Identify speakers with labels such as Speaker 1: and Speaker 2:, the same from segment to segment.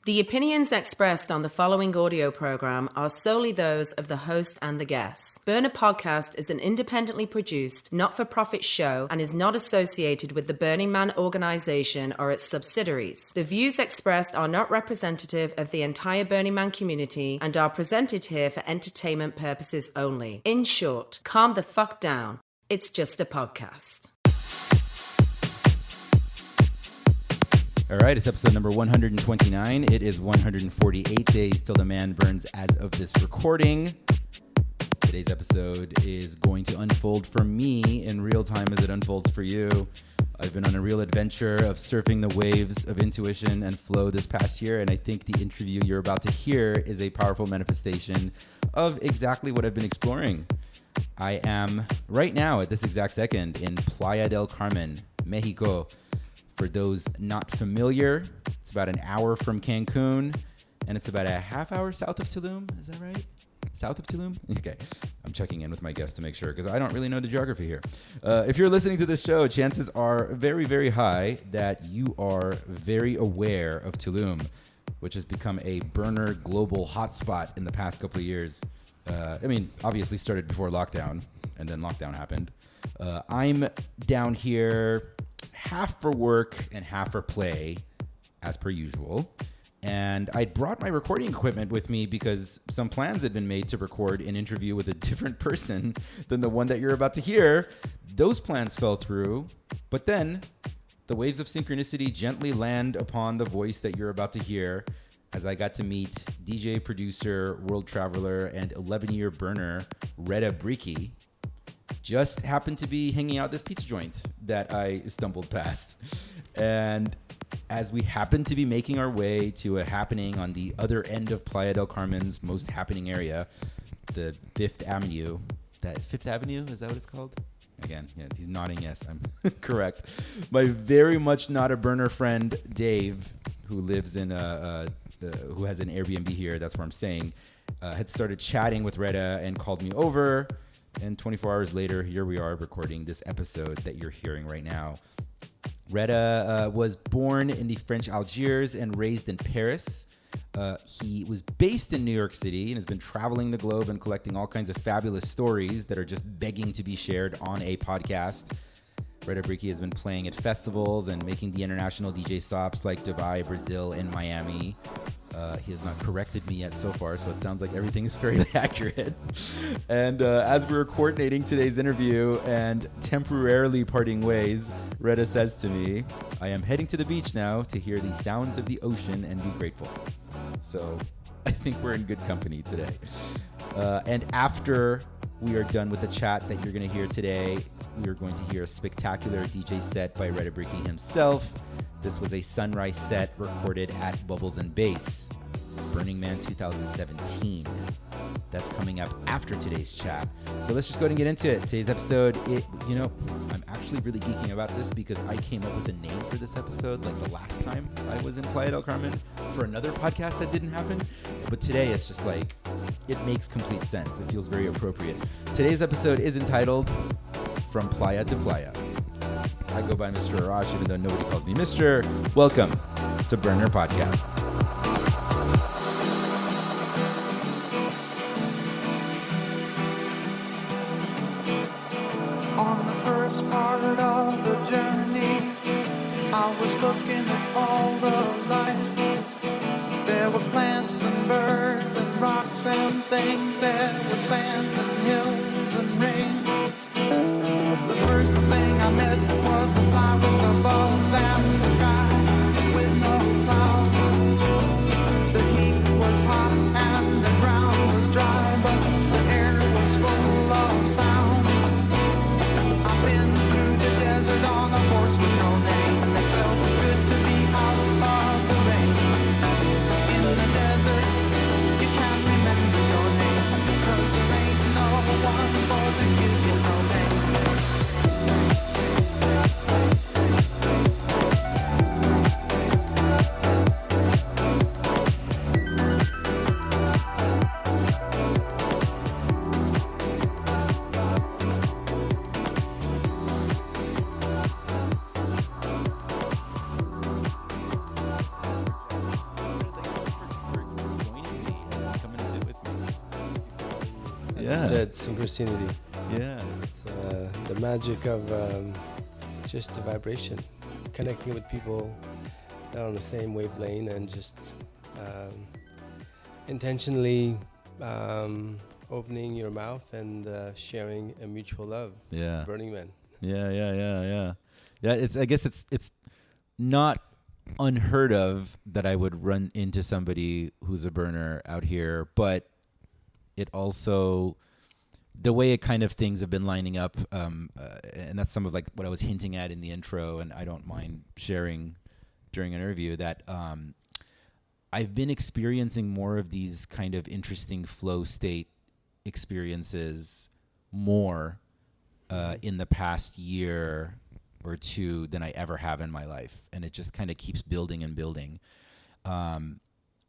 Speaker 1: The opinions expressed on the following audio program are solely those of the host and the guests. Burner Podcast is an independently produced, not-for-profit show and is not associated with the Burning Man organization or its subsidiaries. The views expressed are not representative of the entire Burning Man community and are presented here for entertainment purposes only. In short, calm the fuck down. It's just a podcast.
Speaker 2: All right, it's episode number 129. It is 148 days till the man burns as of this recording. Today's episode is going to unfold for me in real time as it unfolds for you. I've been on a real adventure of surfing the waves of intuition and flow this past year, and I think the interview you're about to hear is a powerful manifestation of exactly what I've been exploring. I am right now at this exact second in Playa del Carmen, Mexico. For those not familiar, it's about an hour from Cancun, and it's about a half hour south of Tulum. Is that right? South of Tulum? Okay. I'm checking in with my guest to make sure, because I don't really know the geography here. If you're listening to this show, chances are very, very high that you are very aware of Tulum, which has become a burner global hotspot in the past couple of years. Obviously started before lockdown, and then lockdown happened. I'm down here half for work and half for play, as per usual. And I brought my recording equipment with me because some plans had been made to record an interview with a different person than the one that you're about to hear. Those plans fell through, but then the waves of synchronicity gently land upon the voice that you're about to hear as I got to meet DJ, producer, world traveler, and 11-year burner, Retta Bricky. Just happened to be hanging out this pizza joint that I stumbled past. And as we happened to be making our way to a happening on the other end of Playa del Carmen's most happening area, the Fifth Avenue. That Fifth Avenue, is that what it's called? Again, yeah, he's nodding yes, I'm correct. My very much not a burner friend, Dave, who lives in who has an Airbnb here, that's where I'm staying, had started chatting with Retta and called me over. And 24 hours later, here we are recording this episode that you're hearing right now. Retta was born in the French Algiers and raised in Paris. He was based in New York City and has been traveling the globe and collecting all kinds of fabulous stories that are just begging to be shared on a podcast. Retta Bricky has been playing at festivals and making the international DJ stops like Dubai, Brazil, and Miami. He has not corrected me yet so far, so it sounds like everything is fairly accurate. And as we were coordinating today's interview and temporarily parting ways, Retta says to me, I am heading to the beach now to hear the sounds of the ocean and be grateful. So I think we're in good company today. And after we are done with the chat that you're going to hear today, we are going to hear a spectacular DJ set by Retta Bricky himself. This was a sunrise set recorded at Bubbles and Bass, Burning Man 2017. That's coming up after today's chat. So let's just go ahead and get into it. Today's episode, I'm actually really geeking about this because I came up with a name for this episode like the last time I was in Playa del Carmen for another podcast that didn't happen. But today it's just like, it makes complete sense. It feels very appropriate. Today's episode is entitled From Playa to Playa. I go by Mr. Arash, even though nobody calls me Mr. Welcome to Burner Podcast.
Speaker 3: On the first part of the journey, I was looking at all the life. There were plants and birds and rocks and things. There was sand and hills and rain. The first thing I met was a fly with the balls and the sky with no clouds. The heat was hot and the ground was dry, but the air was full of sound. I've been through the desert on a horse with no name, and it felt good to be out of the rain. In the desert, you can't remember your name, 'cause there ain't no one
Speaker 4: you said, synchronicity.
Speaker 2: Yeah.
Speaker 4: It's, the magic of just the vibration, connecting with people that are on the same wavelength, and just intentionally opening your mouth and sharing a mutual love.
Speaker 2: Yeah.
Speaker 4: Burning Man.
Speaker 2: Yeah. I guess it's not unheard of that I would run into somebody who's a burner out here, but it also, the way it kind of things have been lining up, and that's some of like what I was hinting at in the intro, and I don't mind sharing during an interview, that I've been experiencing more of these kind of interesting flow state experiences more in the past year or two than I ever have in my life. And it just kind of keeps building and building.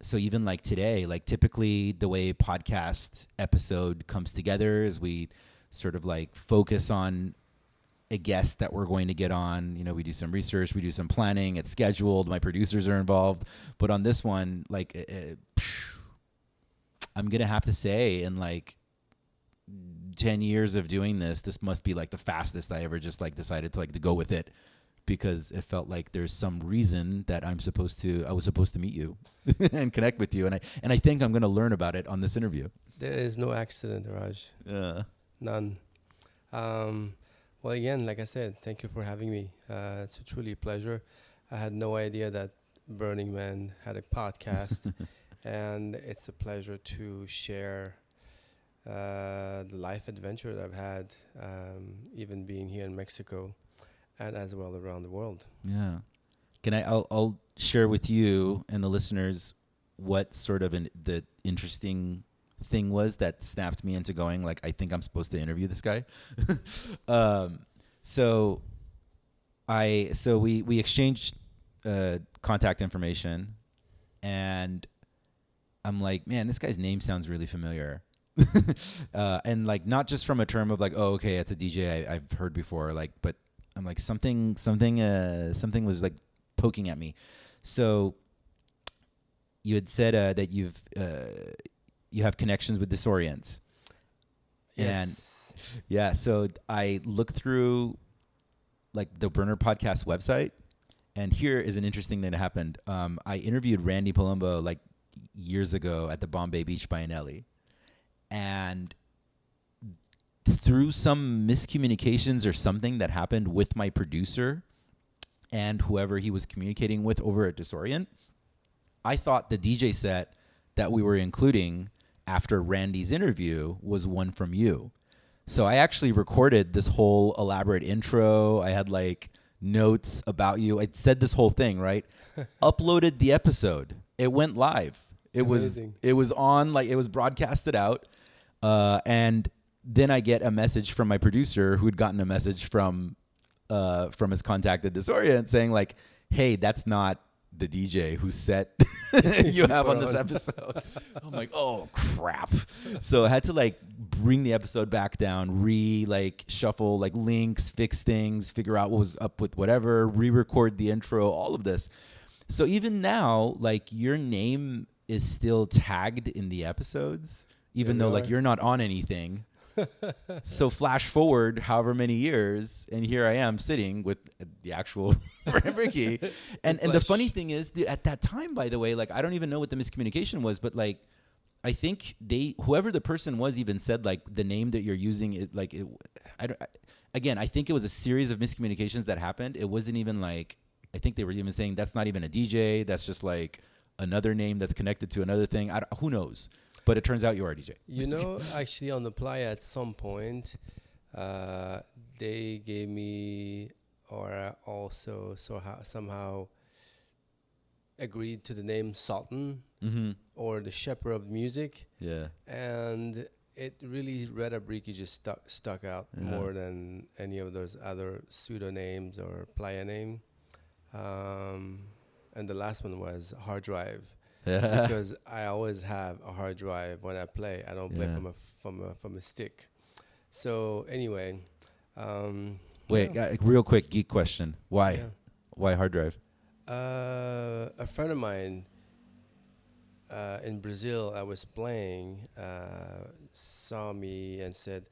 Speaker 2: So even like today, like typically the way podcast episode comes together is we sort of like focus on a guest that we're going to get on. You know, we do some research, we do some planning, it's scheduled, my producers are involved. But on this one, like, I'm going to have to say, in like 10 years of doing this must be like the fastest I ever just like decided to like to go with it, because it felt like there's some reason that I was supposed to meet you and connect with you. And I think I'm going to learn about it on this interview.
Speaker 4: There is no accident, Raj.
Speaker 2: Yeah.
Speaker 4: None. Well, again, like I said, thank you for having me. It's truly a pleasure. I had no idea that Burning Man had a podcast, and it's a pleasure to share the life adventure that I've had, even being here in Mexico, and as well around the world.
Speaker 2: Yeah. I'll share with you and the listeners what sort of the interesting thing was that snapped me into going, like, I think I'm supposed to interview this guy. So we exchanged contact information, and I'm like, man, this guy's name sounds really familiar. And like, not just from a term of like, oh, okay, it's a DJ I've heard before, like, but I'm like, something was like poking at me. So you had said that you have connections with Disorient.
Speaker 4: Yes.
Speaker 2: And yeah, so I looked through like the Burner Podcast website, and here is an interesting thing that happened. I interviewed Randy Palumbo like years ago at the Bombay Beach Biennale, and through some miscommunications or something that happened with my producer and whoever he was communicating with over at Disorient, I thought the DJ set that we were including after Randy's interview was one from you. So I actually recorded this whole elaborate intro. I had like notes about you. I said this whole thing, right? Uploaded the episode. It went live.
Speaker 4: Amazing.
Speaker 2: It was on, like, it was broadcasted out. And then I get a message from my producer, who had gotten a message from his contact at Disorient, saying like, hey, that's not the DJ whose set you have on this episode. I'm like, oh crap. So I had to like bring the episode back down, shuffle like links, fix things, figure out what was up with whatever, re-record the intro, all of this. So even now, like, your name is still tagged in the episodes, even though like you're not on anything. So flash forward however many years, and here I am sitting with the actual Ricky. And the funny thing is, dude, at that time, by the way, like, I don't even know what the miscommunication was, but like, I think whoever the person was even said like the name that you're using is like, I think it was a series of miscommunications that happened. It wasn't even like, I think they were even saying that's not even a DJ. That's just like another name that's connected to another thing. Who knows? But it turns out you are a DJ.
Speaker 4: You know, actually on the Playa at some point, they gave me, or also somehow agreed to the name Sultan, or the Shepherd of Music.
Speaker 2: Yeah.
Speaker 4: And it really, Reda Briki just stuck out more than any of those other pseudonames or Playa name. And the last one was Hard Drive. Because I always have a hard drive when I play. I don't play from a stick. So anyway,
Speaker 2: wait, real quick geek question. Why?
Speaker 4: Yeah.
Speaker 2: Why hard drive?
Speaker 4: A friend of mine in Brazil, I was playing, saw me and said,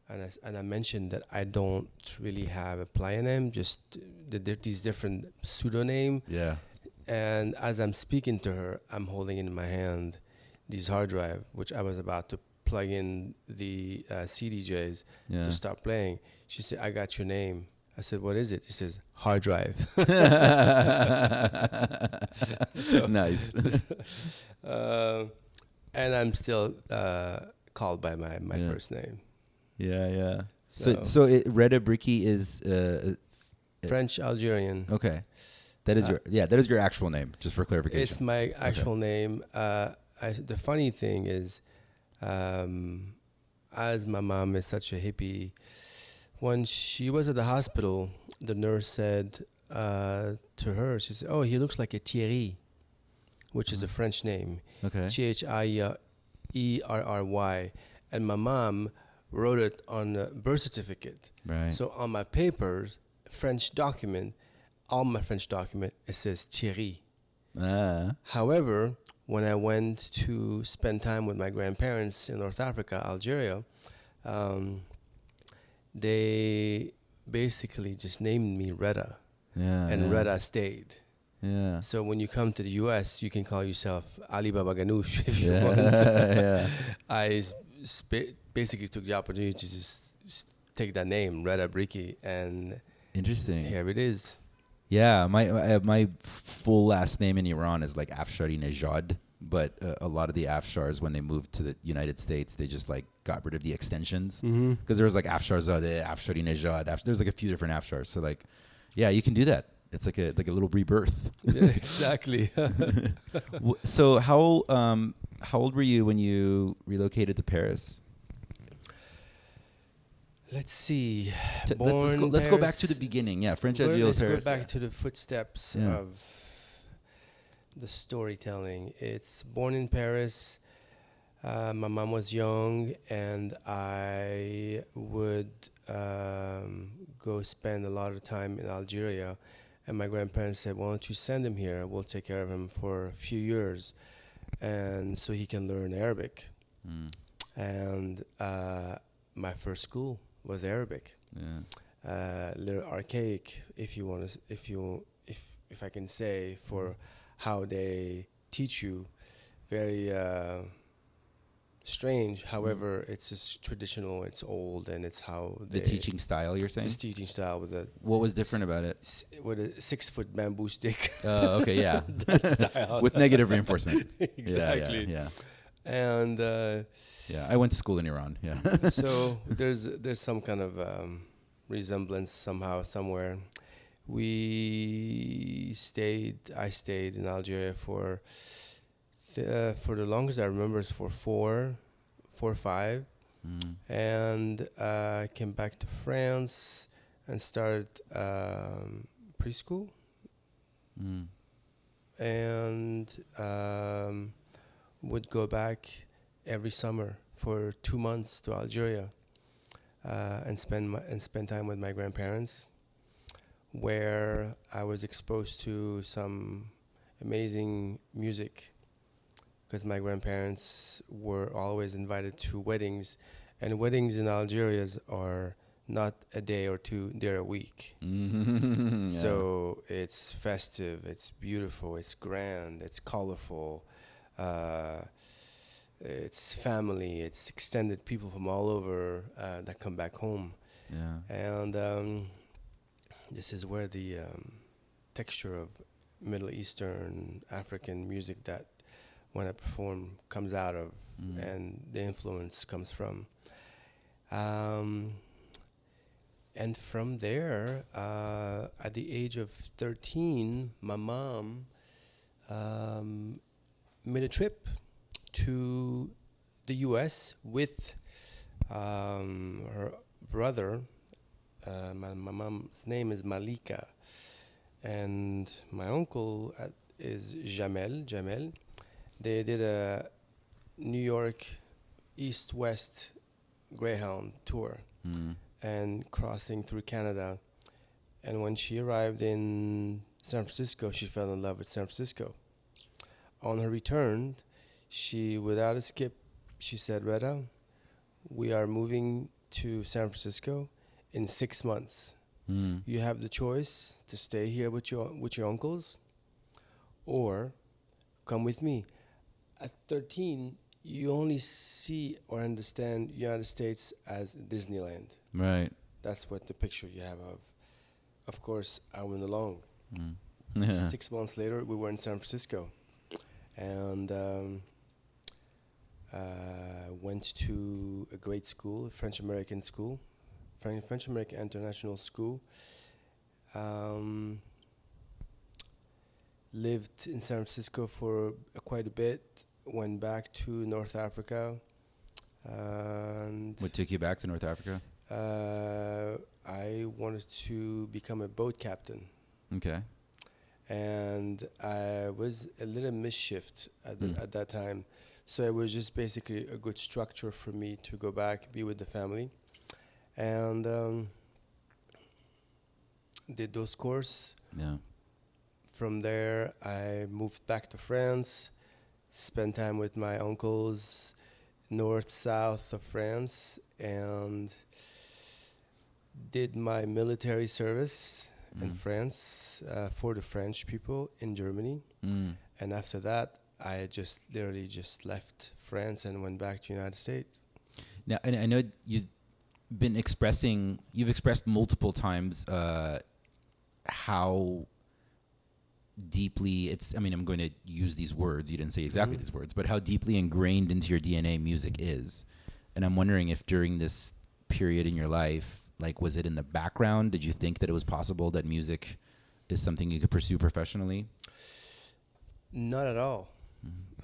Speaker 4: and I mentioned that I don't really have a Playa name, just these different pseudonym.
Speaker 2: Yeah.
Speaker 4: And as I'm speaking to her, I'm holding in my hand this hard drive, which I was about to plug in the CDJs
Speaker 2: Yeah.
Speaker 4: to start playing. She said, "I got your name." I said, "What is it?" She says, "Hard drive."
Speaker 2: Nice.
Speaker 4: And I'm still called by my
Speaker 2: Yeah.
Speaker 4: first name.
Speaker 2: Yeah.
Speaker 4: So,
Speaker 2: So Reda Briki is
Speaker 4: French Algerian.
Speaker 2: okay. That is that is your actual name, just for clarification.
Speaker 4: It's my actual name. The funny thing is, as my mom is such a hippie, when she was at the hospital, the nurse said to her, she said, "Oh, he looks like a Thierry," which is a French name.
Speaker 2: Okay.
Speaker 4: Thierry. And my mom wrote it on the birth certificate.
Speaker 2: Right.
Speaker 4: So on my papers, French document, all my French document, it says Thierry. However, when I went to spend time with my grandparents in North Africa, Algeria, they basically just named me Reda, and Reda stayed.
Speaker 2: Yeah.
Speaker 4: So when you come to the U.S., you can call yourself Ali Baba Ganoush if you
Speaker 2: Yeah.
Speaker 4: want.
Speaker 2: Yeah.
Speaker 4: I basically took the opportunity to just take that name, Reda Briki, and
Speaker 2: Interesting.
Speaker 4: here it is.
Speaker 2: Yeah, my full last name in Iran is like Afshari Nejad, but a lot of the Afshars, when they moved to the United States, they just like got rid of the extensions because there was like Afsharzadeh, Afshari Nejad. There's like a few different Afshars. So like, yeah, you can do that. It's like a little rebirth.
Speaker 4: Yeah, exactly.
Speaker 2: So how old were you when you relocated to Paris?
Speaker 4: Let's see.
Speaker 2: Let's go back to the beginning. Yeah, French Algerian
Speaker 4: Let's
Speaker 2: Paris.
Speaker 4: go back to the footsteps of the storytelling. It's born in Paris. My mom was young, and I would go spend a lot of time in Algeria. And my grandparents said, "Why don't you send him here? We'll take care of him for a few years, and so he can learn Arabic." And my first school was Arabic.
Speaker 2: Yeah.
Speaker 4: Little archaic, if I can say, for how they teach you. Very strange. However, it's just traditional. It's old, and it's how
Speaker 2: The teaching style, you're saying?
Speaker 4: This teaching style with a
Speaker 2: What was different about it?
Speaker 4: with a 6-foot bamboo stick.
Speaker 2: Okay, yeah.
Speaker 4: That style.
Speaker 2: With negative reinforcement.
Speaker 4: Exactly.
Speaker 2: Yeah.
Speaker 4: And
Speaker 2: Yeah, I went to school in Iran. Yeah.
Speaker 4: so there's some kind of resemblance somehow, somewhere. I stayed in Algeria for the longest I remember is for four or five, and I came back to France and started preschool, and would go back every summer for 2 months to Algeria, and spend time with my grandparents, where I was exposed to some amazing music, because my grandparents were always invited to weddings, and weddings in Algeria are not a day or two, they're a week.
Speaker 2: Yeah.
Speaker 4: So it's festive, it's beautiful, it's grand, it's colorful, it's family, it's extended people from all over that come back home.
Speaker 2: Yeah.
Speaker 4: And this is where the texture of Middle Eastern, African music that when I perform comes out of, and the influence comes from. And from there, at the age of 13, my mom made a trip to the U.S. with her brother. My mom's name is Malika, and my uncle is Jamel. They did a New York East-West Greyhound tour, and crossing through Canada. And when she arrived in San Francisco, she fell in love with San Francisco. On her return, She, without a skip, she said, Retta, we are moving to San Francisco in 6 months.
Speaker 2: Mm.
Speaker 4: You have the choice to stay here with your uncles or come with me. At 13, you only see or understand United States as Disneyland.
Speaker 2: Right.
Speaker 4: That's what the picture you have of. Of course, I went along.
Speaker 2: Mm. Yeah.
Speaker 4: 6 months later, we were in San Francisco, and went to a great school, a French American school, French American International School. Lived in San Francisco for quite a bit. Went back to North Africa. And
Speaker 2: What took you back to North Africa?
Speaker 4: I wanted to become a boat captain.
Speaker 2: Okay.
Speaker 4: And I was a little mischieved at that time. So it was just basically a good structure for me to go back, be with the family. And did those courses.
Speaker 2: Yeah.
Speaker 4: From there, I moved back to France, spent time with my uncles, north, south of France, and did my military service in France for the French people in Germany. And after that, I just literally just left France and went back to the United States.
Speaker 2: Now, and I know you've expressed multiple times how deeply I'm going to use these words. You didn't say exactly these words, but how deeply ingrained into your DNA music is. And I'm wondering if during this period in your life, like, was it in the background? Did you think that it was possible that music is something you could pursue professionally?
Speaker 4: Not at all.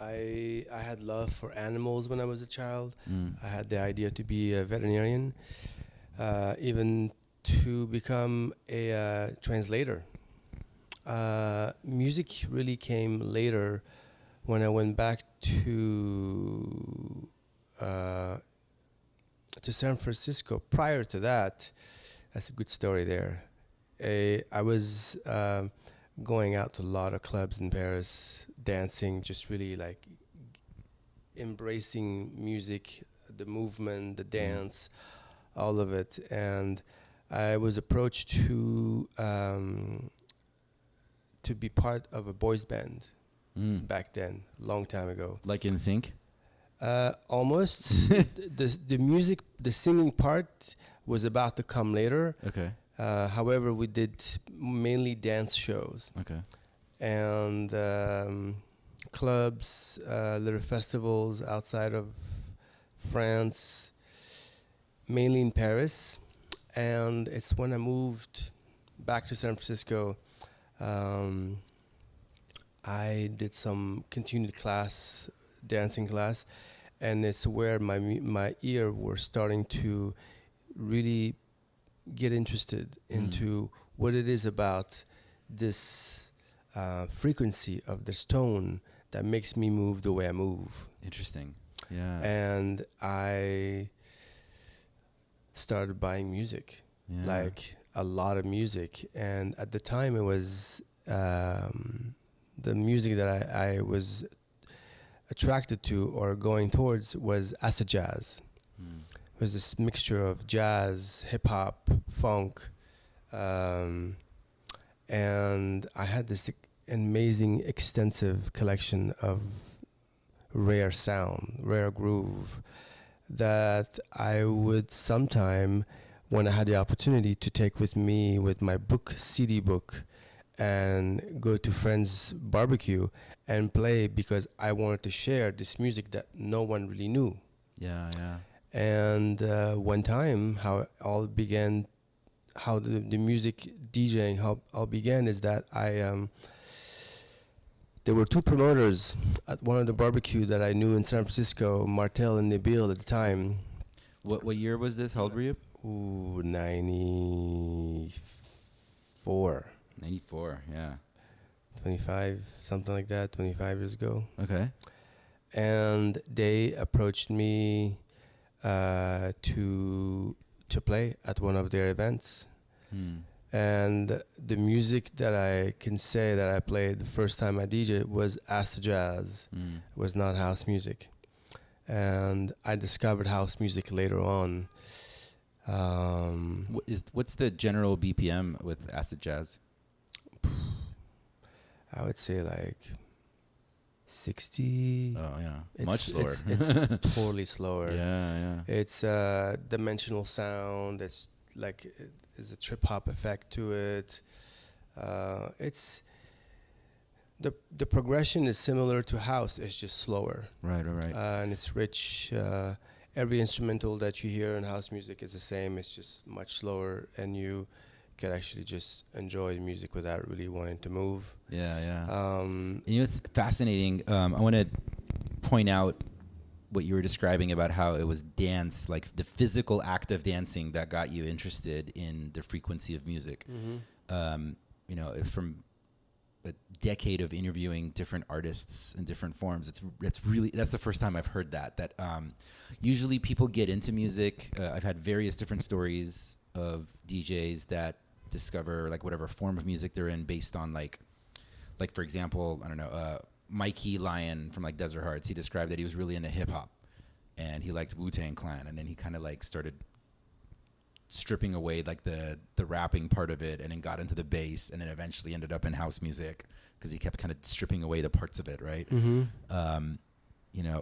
Speaker 4: I had love for animals when I was a child. I had the idea to be a veterinarian, even to become a translator. Music really came later when I went back to San Francisco. Prior to that, that's a good story there. I was going out to a lot of clubs in Paris, dancing, just really like embracing music, the movement, the dance, all of it. And I was approached to be part of a boys band back then, long time ago.
Speaker 2: Like In Sync?
Speaker 4: Almost. the music, the singing part was about to come later.
Speaker 2: Okay.
Speaker 4: However, we did mainly dance shows.
Speaker 2: Okay.
Speaker 4: And clubs, little festivals outside of France, mainly in Paris. And it's when I moved back to San Francisco, I did some continued class, dancing class, and it's where my ear were starting to really get interested into what it is about this frequency of this tone that makes me move the way I move.
Speaker 2: Interesting. Yeah.
Speaker 4: And I started buying music, like a lot of music. And at the time, it was the music that I was attracted to or going towards was acid jazz. It was this mixture of jazz, hip hop, funk, and I had this amazing, extensive collection of rare sound, rare groove that I would sometime, when I had the opportunity, to take with me with my book, CD book, and go to friends' barbecue and play, because I wanted to share this music that no one really knew.
Speaker 2: Yeah.
Speaker 4: And one time, how it all began, how the music DJing, how all began, is that there were two promoters at one of the barbecue that I knew in San Francisco, Martel and Nabil at the time.
Speaker 2: What year was this? How old were you?
Speaker 4: 94.
Speaker 2: 94, yeah.
Speaker 4: 25, something like that, 25 years ago.
Speaker 2: Okay.
Speaker 4: And they approached me to play at one of their events. And the music that I can say that I played the first time I DJ was acid jazz. It was not house music. And I discovered house music later on.
Speaker 2: What's the general BPM with acid jazz?
Speaker 4: I would say like 60.
Speaker 2: Oh yeah,
Speaker 4: It's,
Speaker 2: much slower.
Speaker 4: It's totally slower.
Speaker 2: Yeah.
Speaker 4: It's a dimensional sound. It's like there's a trip hop effect to it. It's the progression is similar to house. It's just slower.
Speaker 2: Right.
Speaker 4: And it's rich. Every instrumental that you hear in house music is the same. It's just much slower, and you can actually just enjoy the music without really wanting to move.
Speaker 2: Yeah. It's fascinating. I want to point out what you were describing about how it was dance, like the physical act of dancing that got you interested in the frequency of music. From a decade of interviewing different artists in different forms, that's the first time I've heard that usually people get into music. I've had various different stories of DJs that discover like whatever form of music they're in based on like for example, I don't know, Mikey Lion from like Desert Hearts, he described that he was really into hip hop and he liked Wu-Tang Clan, and then he kind of like started stripping away like the rapping part of it and then got into the bass, and then eventually ended up in house music because he kept kind of stripping away the parts of it, right?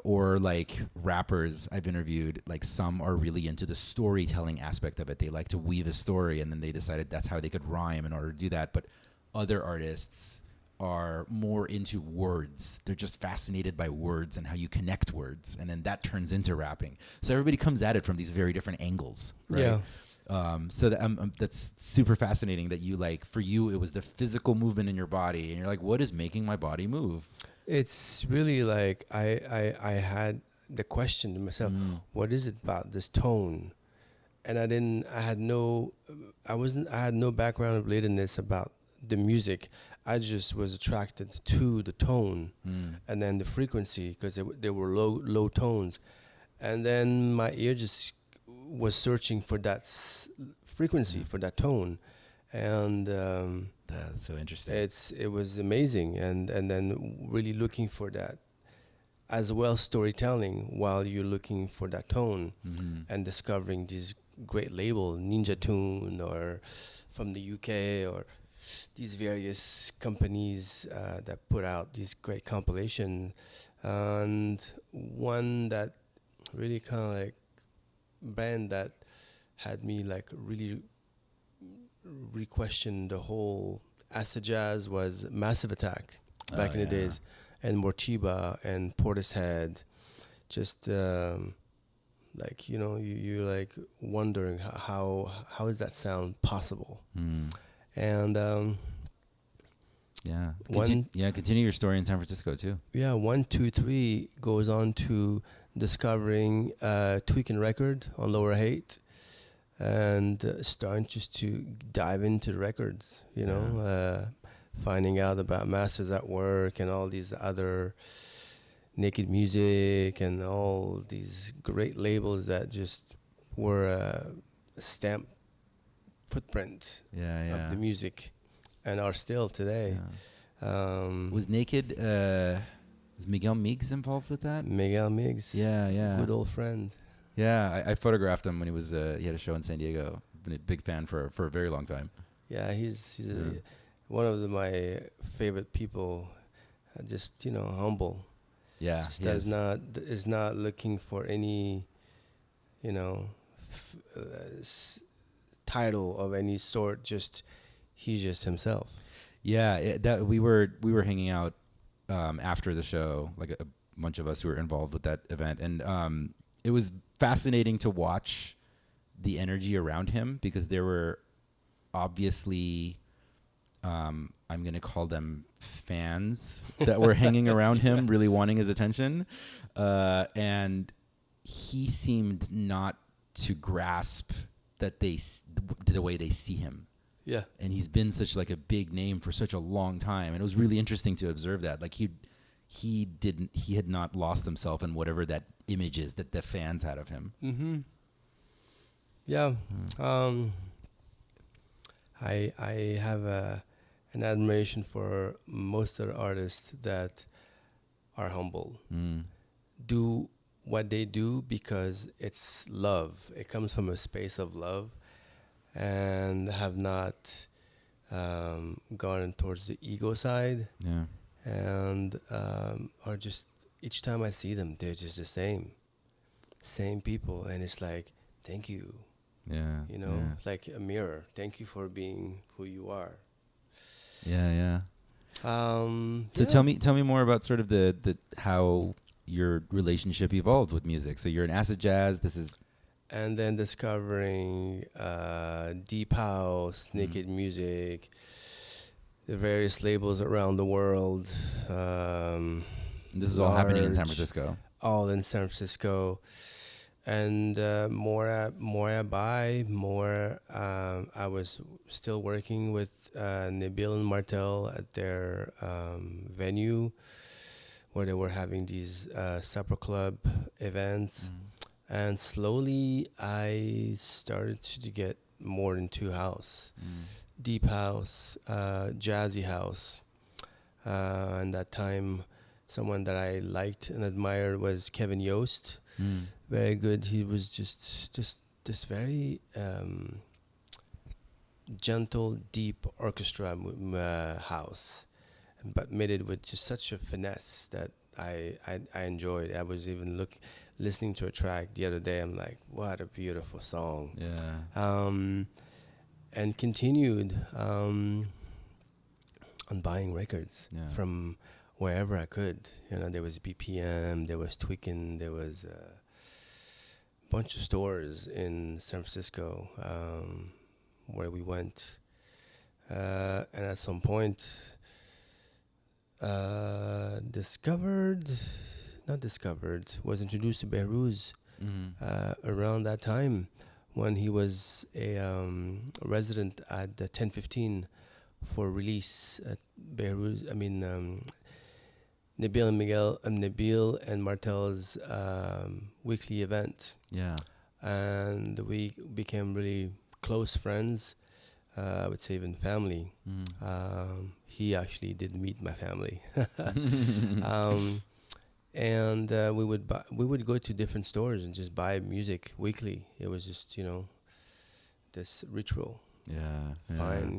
Speaker 2: Or like rappers I've interviewed, like some are really into the storytelling aspect of it. They like to weave a story, and then they decided that's how they could rhyme in order to do that. But other artists are more into words. They're just fascinated by words and how you connect words, and then that turns into rapping. So everybody comes at it from these very different angles, right? Yeah. That's super fascinating that you like, for you, it was the physical movement in your body, and you're like, what is making my body move?
Speaker 4: It's really like I had the question to myself, what is it about this tone? And I had no background of relatedness about the music. I just was attracted to the tone and then the frequency, because they were low tones. And then my ear just was searching for that frequency, for that tone. And
Speaker 2: that's so interesting.
Speaker 4: It was amazing, and then really looking for that as well, storytelling while you're looking for that tone, and discovering these great labels, Ninja Tune or from the UK, or these various companies that put out these great compilations. And one that really kind of like band that had me like really re-question the whole acid jazz was Massive Attack back in the days, and Morchiba and Portishead. Just like, you're like wondering how is that sound possible? And
Speaker 2: continue your story in San Francisco too.
Speaker 4: 1, 2, 3 goes on to discovering Tweaking Record on Lower Haight, and starting just to dive into the records, finding out about Masters at Work and all these other Naked Music and all these great labels that just were a stamp footprint of the music and are still today.
Speaker 2: Was Naked, is Miguel Miggs involved with that?
Speaker 4: Miguel Miggs.
Speaker 2: Yeah.
Speaker 4: Good old friend.
Speaker 2: Yeah, I photographed him when he was he had a show in San Diego. Been a big fan for a very long time.
Speaker 4: Yeah, he's one of my favorite people. Just humble.
Speaker 2: Yeah,
Speaker 4: just is not looking for any, title of any sort. He's just himself.
Speaker 2: Yeah, that we were hanging out after the show, like a bunch of us who were involved with that event, and it was fascinating to watch the energy around him, because there were obviously, I'm going to call them fans that were hanging around him, really wanting his attention. And he seemed not to grasp that the way they see him.
Speaker 4: Yeah.
Speaker 2: And he's been such like a big name for such a long time. And it was really interesting to observe that. Like he had not lost himself in whatever that image is that the fans had of him.
Speaker 4: Mm-hmm. Yeah. I have an admiration for most of the artists that are humble. Do what they do because it's love. It comes from a space of love, and have not gone towards the ego side.
Speaker 2: Yeah.
Speaker 4: And are just, each time I see them, they're just the same people, and it's like, thank you.
Speaker 2: Yeah.
Speaker 4: You know,
Speaker 2: Yeah.
Speaker 4: it's like a mirror. Thank you for being who you are.
Speaker 2: Yeah. So
Speaker 4: yeah.
Speaker 2: tell me more about sort of the how your relationship evolved with music. So you're in acid jazz. This is
Speaker 4: And then discovering deep house, naked music, the various labels around the world.
Speaker 2: this is all happening in San
Speaker 4: large,
Speaker 2: Francisco.
Speaker 4: All in San Francisco. And more I buy, more I was still working with Nabil and Martel at their venue, where they were having these supper club events. And slowly I started to get more into house, deep house, jazzy house. And that time, someone that I liked and admired was Kevin Yost. Very good. He was just this very gentle, deep orchestra house, but made it with just such a finesse that I enjoyed. I was even listening to a track the other day. I'm like, what a beautiful song.
Speaker 2: Yeah.
Speaker 4: And continued on buying records from wherever I could. You know, there was BPM, there was Tweakin', there was a bunch of stores in San Francisco where we went. And at some point, was introduced to Behruz around that time, when he was a resident at the 1015 for release at Behruz. I mean, Nabil and Martel's weekly event.
Speaker 2: Yeah.
Speaker 4: And we became really close friends. I would say even family. He actually did meet my family. And we would go to different stores and just buy music weekly. It was just, you know, this ritual.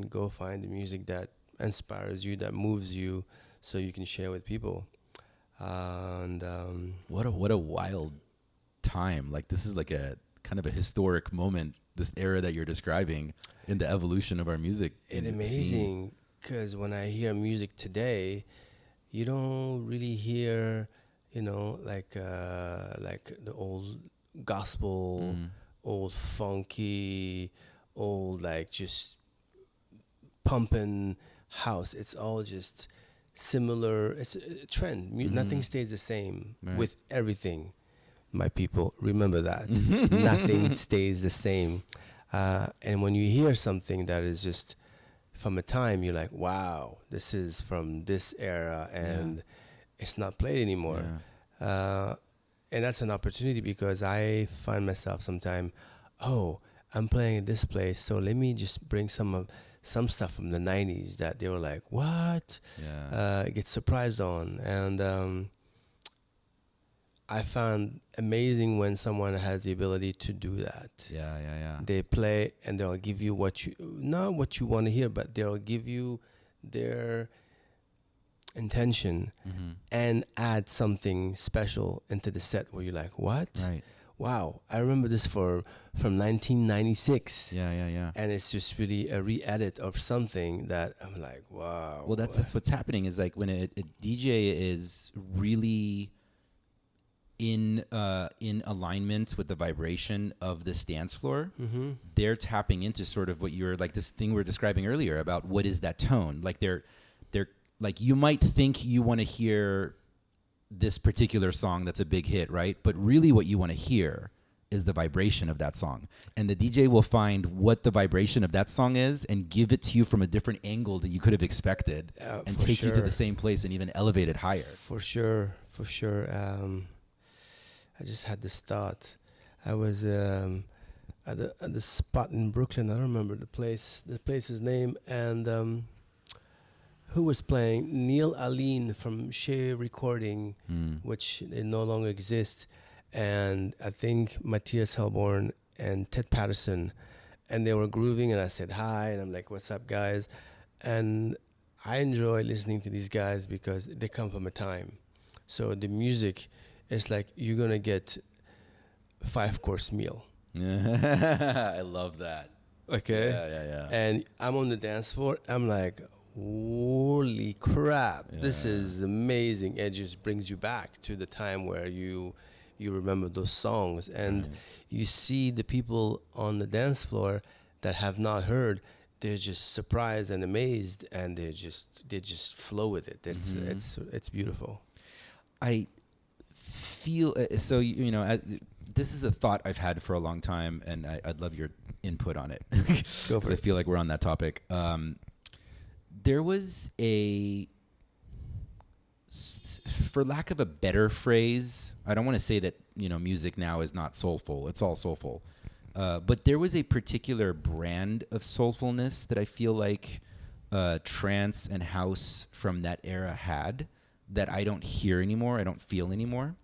Speaker 4: Go find the music that inspires you, that moves you, so you can share with people. And
Speaker 2: what a wild time. Like, this is like a kind of a historic moment, this era that you're describing in the evolution of our music.
Speaker 4: It's amazing, because when I hear music today, you don't really hear, you know, like the old gospel, old funky, old like just pumping house. It's all just similar. It's a trend. Nothing stays the same with everything. My people, remember that. Nothing stays the same. And when you hear something that is just from a time, you're like, wow, this is from this era, and it's not played anymore. And that's an opportunity, because I find myself sometime, I'm playing at this place, so let me just bring some stuff from the 90s that they were like, what? Get surprised on. And I found amazing when someone has the ability to do that. They play and they'll give you not what you want to hear, but they'll give you their intention and add something special into the set where you're like, what?
Speaker 2: Right.
Speaker 4: Wow, I remember this from 1996.
Speaker 2: Yeah.
Speaker 4: And it's just really a re-edit of something that I'm like, wow.
Speaker 2: Well, that's what's happening, is like when a DJ is really in alignment with the vibration of this dance floor, they're tapping into sort of what you're like, this thing we were describing earlier about what is that tone. Like they're like, you might think you want to hear this particular song that's a big hit, right? But really what you want to hear is the vibration of that song. And the DJ will find what the vibration of that song is and give it to you from a different angle that you could have expected, and take you to the same place and even elevate it higher.
Speaker 4: For sure. I just had this thought. I was at the spot in Brooklyn. I don't remember the place's name, and who was playing? Neil Aline from Shea Recording, which it no longer exists, and I think Matthias Helborn and Ted Patterson, and they were grooving, and I said hi, and I'm like, "What's up, guys?" And I enjoy listening to these guys because they come from a time, so the music is like you're gonna get 5-course meal.
Speaker 2: I love that.
Speaker 4: Okay.
Speaker 2: Yeah.
Speaker 4: And I'm on the dance floor. I'm like, holy crap, this
Speaker 2: Yeah.
Speaker 4: is amazing. It just brings you back to the time where you remember those songs, and
Speaker 2: Right.
Speaker 4: you see the people on the dance floor that have not heard. They're just surprised and amazed, and they just flow with it. It's beautiful.
Speaker 2: I feel so. This is a thought I've had for a long time, and I'd love your input on it.
Speaker 4: Go for
Speaker 2: I
Speaker 4: it.
Speaker 2: feel like we're on that topic. There was for lack of a better phrase, I don't want to say that music now is not soulful. It's all soulful, but there was a particular brand of soulfulness that I feel like trance and house from that era had that I don't hear anymore. I don't feel anymore,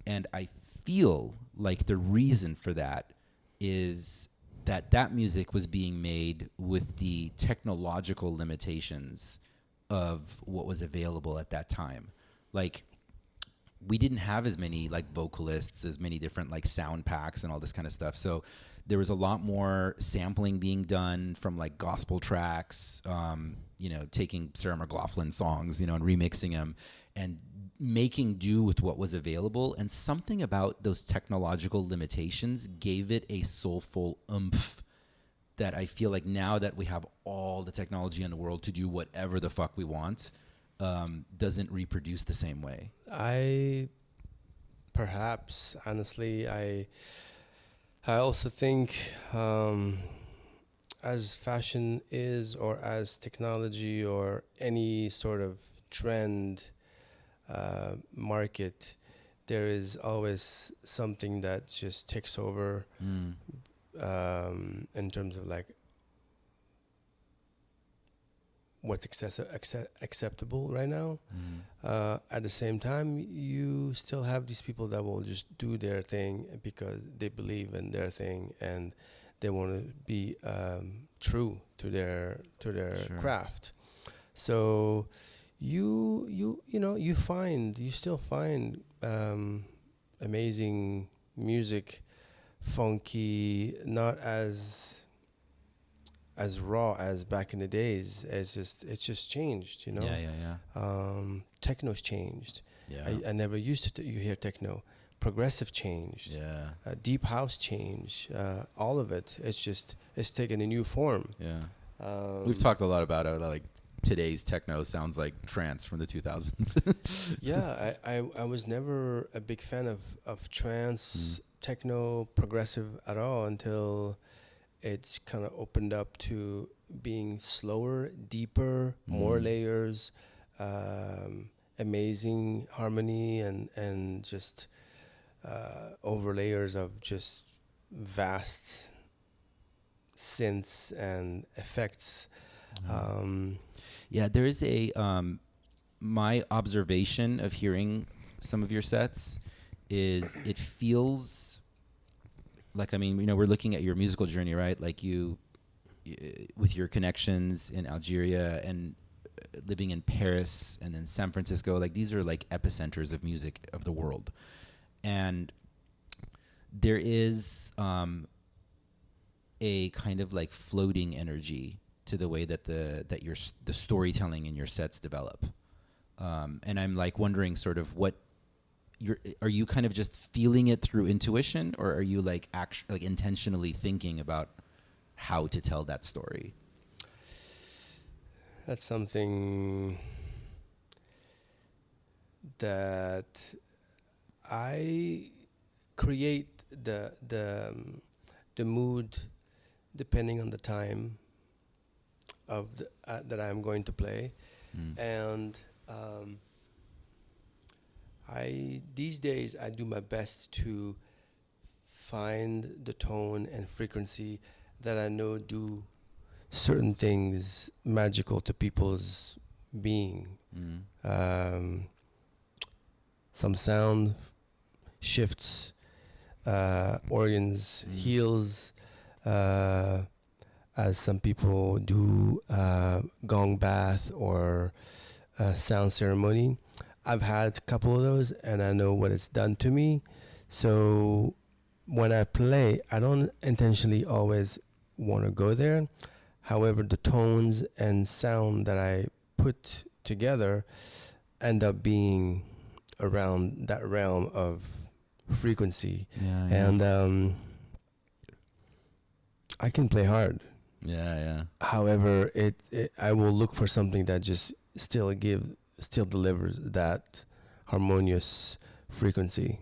Speaker 2: and I feel like the reason for that is that music was being made with the technological limitations of what was available at that time. Like, we didn't have as many like vocalists, as many different like sound packs and all this kind of stuff. So there was a lot more sampling being done from like gospel tracks, taking Sarah McLachlan songs, and remixing them and making do with what was available. And something about those technological limitations gave it a soulful oomph that I feel like now that we have all the technology in the world to do whatever the fuck we want, doesn't reproduce the same way.
Speaker 4: Perhaps, honestly, I also think as fashion is, or as technology, or any sort of trend market, there is always something that just takes over in terms of like what's acceptable right now. At the same time, you still have these people that will just do their thing because they believe in their thing and they want to be true to their
Speaker 2: Sure.
Speaker 4: craft. So you still find amazing music, funky, not as raw as back in the days. It's just changed,
Speaker 2: Yeah.
Speaker 4: Techno's changed.
Speaker 2: Yeah.
Speaker 4: I never used to you hear techno. Progressive changed.
Speaker 2: Yeah.
Speaker 4: Deep house changed. All of it. It's taken a new form.
Speaker 2: Yeah. We've talked a lot about it. Like today's techno sounds like trance from the 2000s.
Speaker 4: Yeah, I was never a big fan of trance, techno, progressive at all until it's kind of opened up to being slower, deeper, more layers, amazing harmony, and just over layers of just vast synths and effects.
Speaker 2: Yeah, there is my observation of hearing some of your sets is it feels like, we're looking at your musical journey, right? Like you with your connections in Algeria and living in Paris and then San Francisco, like these are like epicenters of music of the world. And there is a kind of like floating energy to the way that the storytelling in your sets develop. And I'm like wondering sort of are you kind of just feeling it through intuition, or are you like intentionally thinking about how to tell that story?
Speaker 4: That's something that I create the mood depending on the time of that I'm going to play, and these days I do my best to find the tone and frequency that I know do certain things magical to people's being. Some sound shifts, organs heals, as some people do gong bath or sound ceremony. I've had a couple of those, and I know what it's done to me. So when I play, I don't intentionally always want to go there. However, the tones and sound that I put together end up being around that realm of frequency. And I can play hard. However, I will look for something that just still delivers that harmonious frequency.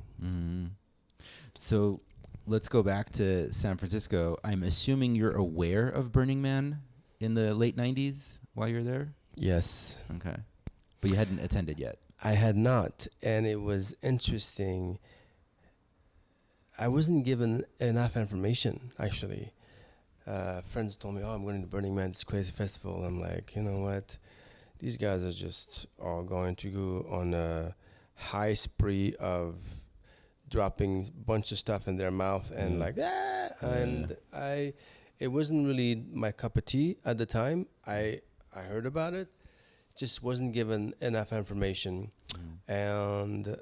Speaker 2: So let's go back to San Francisco. I'm assuming you're aware of Burning Man in the late 90s while you're there?
Speaker 4: Yes.
Speaker 2: Okay. But you hadn't attended yet?
Speaker 4: I had not, and it was interesting. I wasn't given enough information, actually. Friends told me, I'm going to Burning Man, this crazy festival. I'm like, you know what? These guys are just all going to go on a high spree of dropping a bunch of stuff in their mouth and it wasn't really my cup of tea at the time. I heard about it, just wasn't given enough information. And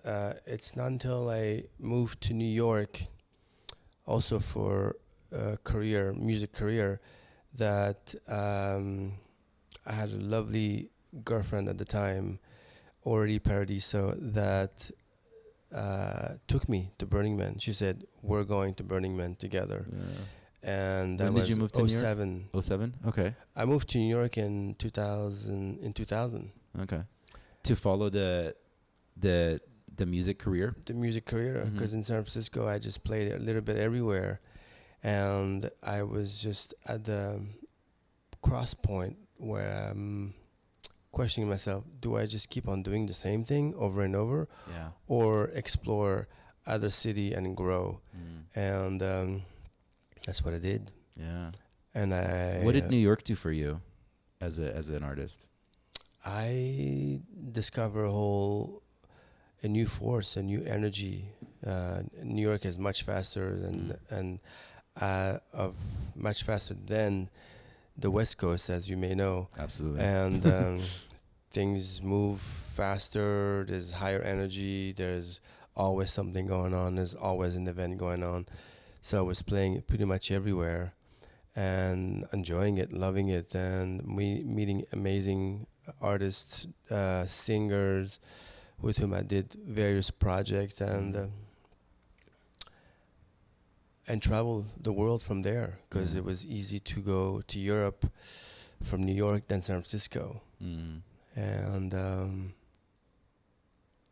Speaker 4: it's not until I moved to New York, also for a music career, that I had a lovely girlfriend at the time, already Paradiso, that took me to Burning Man. She said, we're going to Burning Man together. And that
Speaker 2: when
Speaker 4: was
Speaker 2: did you move to
Speaker 4: 07.
Speaker 2: New York? 07? Okay.
Speaker 4: I moved to New York in 2000.
Speaker 2: Okay. To follow the music career?
Speaker 4: The music career, because in San Francisco I just played a little bit everywhere, and I was just at the cross point where I'm questioning myself, do I just keep on doing the same thing over and over, or explore other city and grow? And that's what I did. And
Speaker 2: what did New York do for you as an artist?
Speaker 4: I discover a new force, a new energy. New York is much faster much faster than the West Coast, as you may know.
Speaker 2: Absolutely.
Speaker 4: And things move faster. There's higher energy. There's always something going on. There's always an event going on. So I was playing pretty much everywhere and enjoying it, loving it, and meeting amazing artists, singers with whom I did various projects, and traveled the world from there, because it was easy to go to Europe from New York than San Francisco. And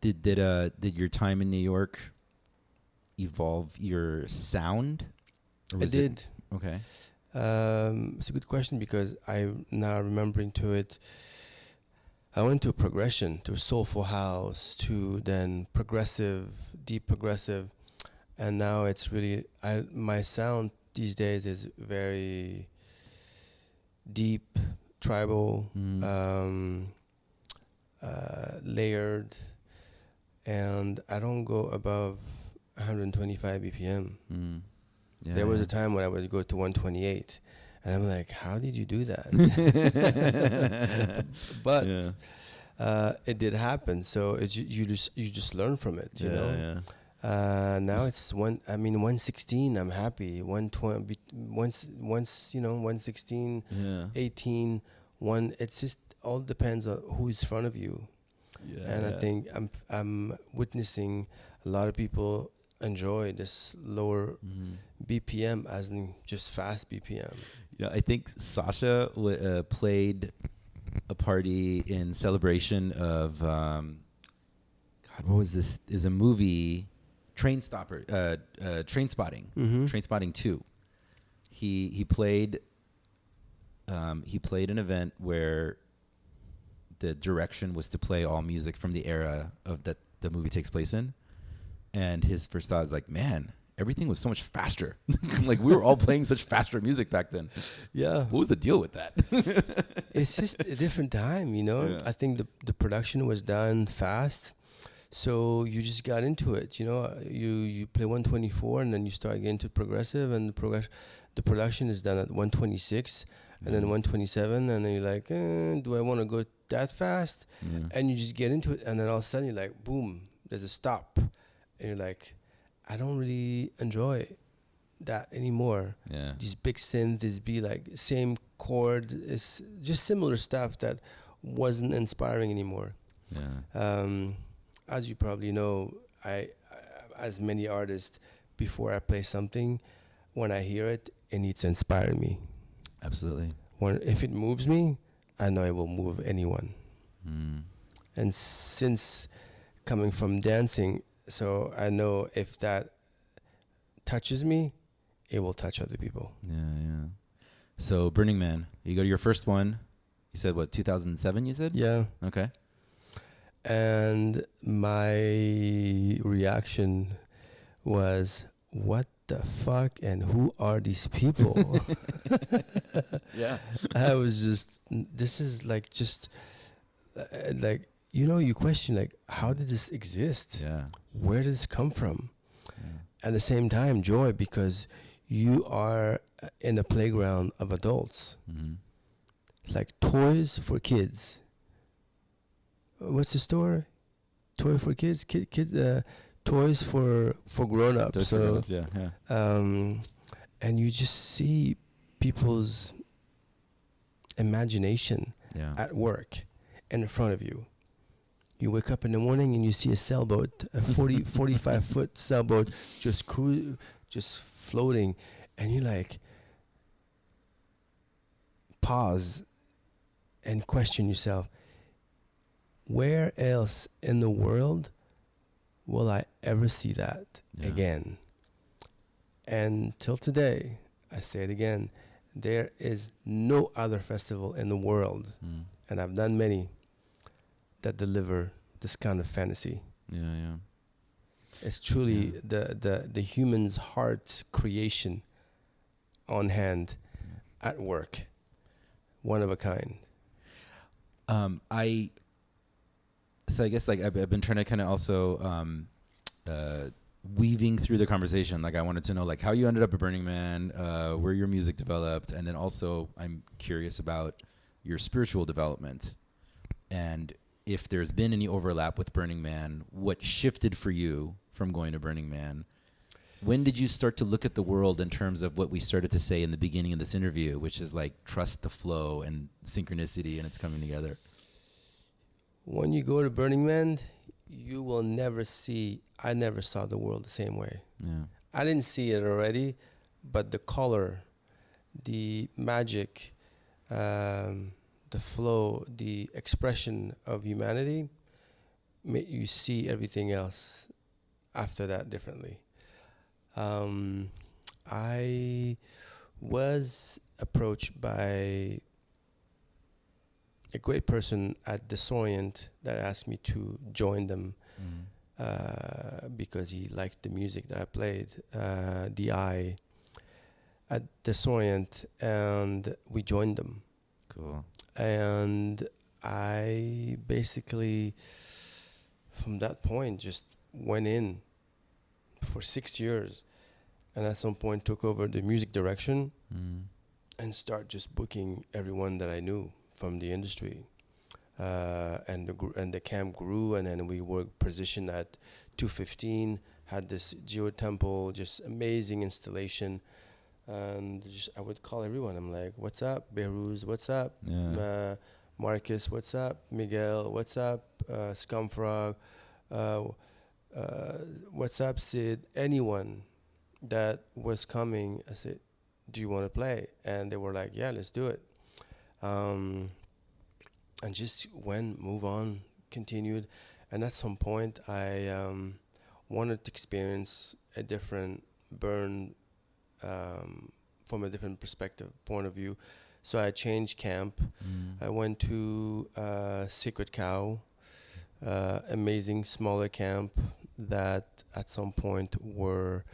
Speaker 2: did your time in New York evolve your sound?
Speaker 4: It did.
Speaker 2: Okay.
Speaker 4: It's a good question, because I'm now remembering to it. I went to a progression, to a soulful house, to then progressive, deep progressive, and now it's really my sound these days is very deep, tribal, layered, and I don't go above 125 BPM. There was a time when I would go to 128, and I'm like, how did you do that? But it did happen. So it's you just learn from it, you know. Now it's 116. I'm happy. 120. Once 116, 18. It's just all depends on who's in front of you. And I think I'm witnessing a lot of people enjoy this lower BPM as in just fast BPM.
Speaker 2: I think Sasha played a party in celebration of God, what was this? Is a movie, Train Spotting. Train Spotting 2. He played an event where the direction was to play all music from the era of that the movie takes place in. And his first thought was like, man, everything was so much faster. Like we were all playing such faster music back then.
Speaker 4: Yeah.
Speaker 2: What was the deal with that?
Speaker 4: It's just a different time, you know.
Speaker 2: Yeah.
Speaker 4: I think the production was done fast, so you just got into it. You know, you play 124, and then you start getting to progressive, and the production is done at 126, and then 127, and then you're like, do I want to go that fast?
Speaker 2: Yeah.
Speaker 4: And you just get into it, and then all of a sudden you're like, boom, there's a stop, and you're like, I don't really enjoy that anymore.
Speaker 2: Yeah.
Speaker 4: These big synths, this be like same chord, is just similar stuff that wasn't inspiring anymore.
Speaker 2: Yeah.
Speaker 4: As you probably know, I as many artists, before I play something, when I hear it, it needs to inspire me.
Speaker 2: Absolutely.
Speaker 4: If it moves me, I know it will move anyone.
Speaker 2: Mm.
Speaker 4: And since coming from dancing, so I know if that touches me, it will touch other people.
Speaker 2: Yeah, yeah. So Burning Man, you go to your first one. You said what, 2007? You said?
Speaker 4: Yeah.
Speaker 2: Okay.
Speaker 4: And my reaction was, what the fuck, and who are these people?
Speaker 2: Yeah.
Speaker 4: I was just, this is like just like, you know, you question like, how did this exist?
Speaker 2: Yeah.
Speaker 4: Where did this come from?
Speaker 2: Yeah.
Speaker 4: At the same time, joy, because you are in a playground of adults.
Speaker 2: Mm-hmm.
Speaker 4: It's like toys for kids. What's the store? Toy for kids, toys for grown-ups.
Speaker 2: Those
Speaker 4: So,
Speaker 2: programs, yeah, yeah.
Speaker 4: and you just see people's imagination
Speaker 2: Yeah.
Speaker 4: at work in front of you. You wake up in the morning and you see a sailboat, a 45-foot sailboat, just floating, and you like pause and question yourself, where else in the world will I ever see that again? And till today, I say it again, there is no other festival in the world, and I've done many, that deliver this kind of fantasy.
Speaker 2: Yeah, yeah.
Speaker 4: It's truly the human's heart creation on hand at work. One of a kind.
Speaker 2: So I guess like I've been trying to kind of also weaving through the conversation. Like I wanted to know like how you ended up at Burning Man, where your music developed, and then also I'm curious about your spiritual development, and if there's been any overlap with Burning Man, what shifted for you from going to Burning Man? When did you start to look at the world in terms of what we started to say in the beginning of this interview, which is like trust the flow and synchronicity and it's coming together?
Speaker 4: When you go to Burning Man, you will never see, I never saw the world the same way.
Speaker 2: Yeah.
Speaker 4: I didn't see it already, but the color, the magic, the flow, the expression of humanity, you see everything else after that differently. I was approached by a great person at Desorient that asked me to join them because he liked the music that I played, DI, at Desorient, and we joined them.
Speaker 2: Cool.
Speaker 4: And I basically, from that point, just went in for 6 years, and at some point took over the music direction and start just booking everyone that I knew from the industry. And the camp grew, and then we were positioned at 215, had this Geo Temple, just amazing installation. And just, I would call everyone. I'm like, what's up, Behruz? What's up?
Speaker 2: Yeah.
Speaker 4: Marcus, what's up? Miguel, what's up? Scumfrog, what's up, Sid? Anyone that was coming, I said, do you want to play? And they were like, yeah, let's do it. And just went, move on, continued. And at some point, I wanted to experience a different burn from a different perspective, point of view. So I changed camp. I went to Sacred Cow, amazing smaller camp that at some point were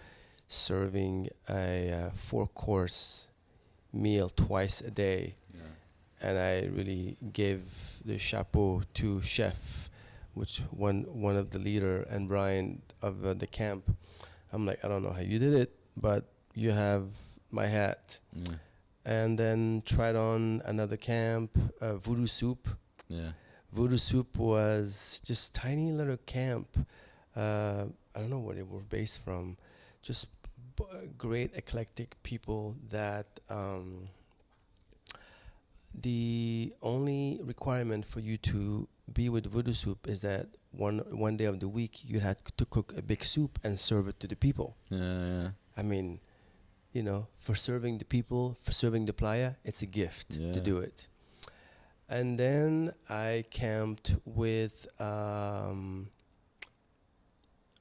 Speaker 4: serving a 4-course meal twice a day. And I really gave the chapeau to Chef, which one of the leader, and Brian of the camp. I'm like, I don't know how you did it, but you have my hat.
Speaker 2: Yeah.
Speaker 4: And then tried on another camp, Voodoo Soup.
Speaker 2: Yeah.
Speaker 4: Voodoo Soup was just tiny little camp. I don't know where they were based from. Just great eclectic people that the only requirement for you to be with Voodoo Soup is that one day of the week you had to cook a big soup and serve it to the people.
Speaker 2: Yeah.
Speaker 4: I mean, for serving the people, for serving the Playa, it's a gift to do it. And then I camped with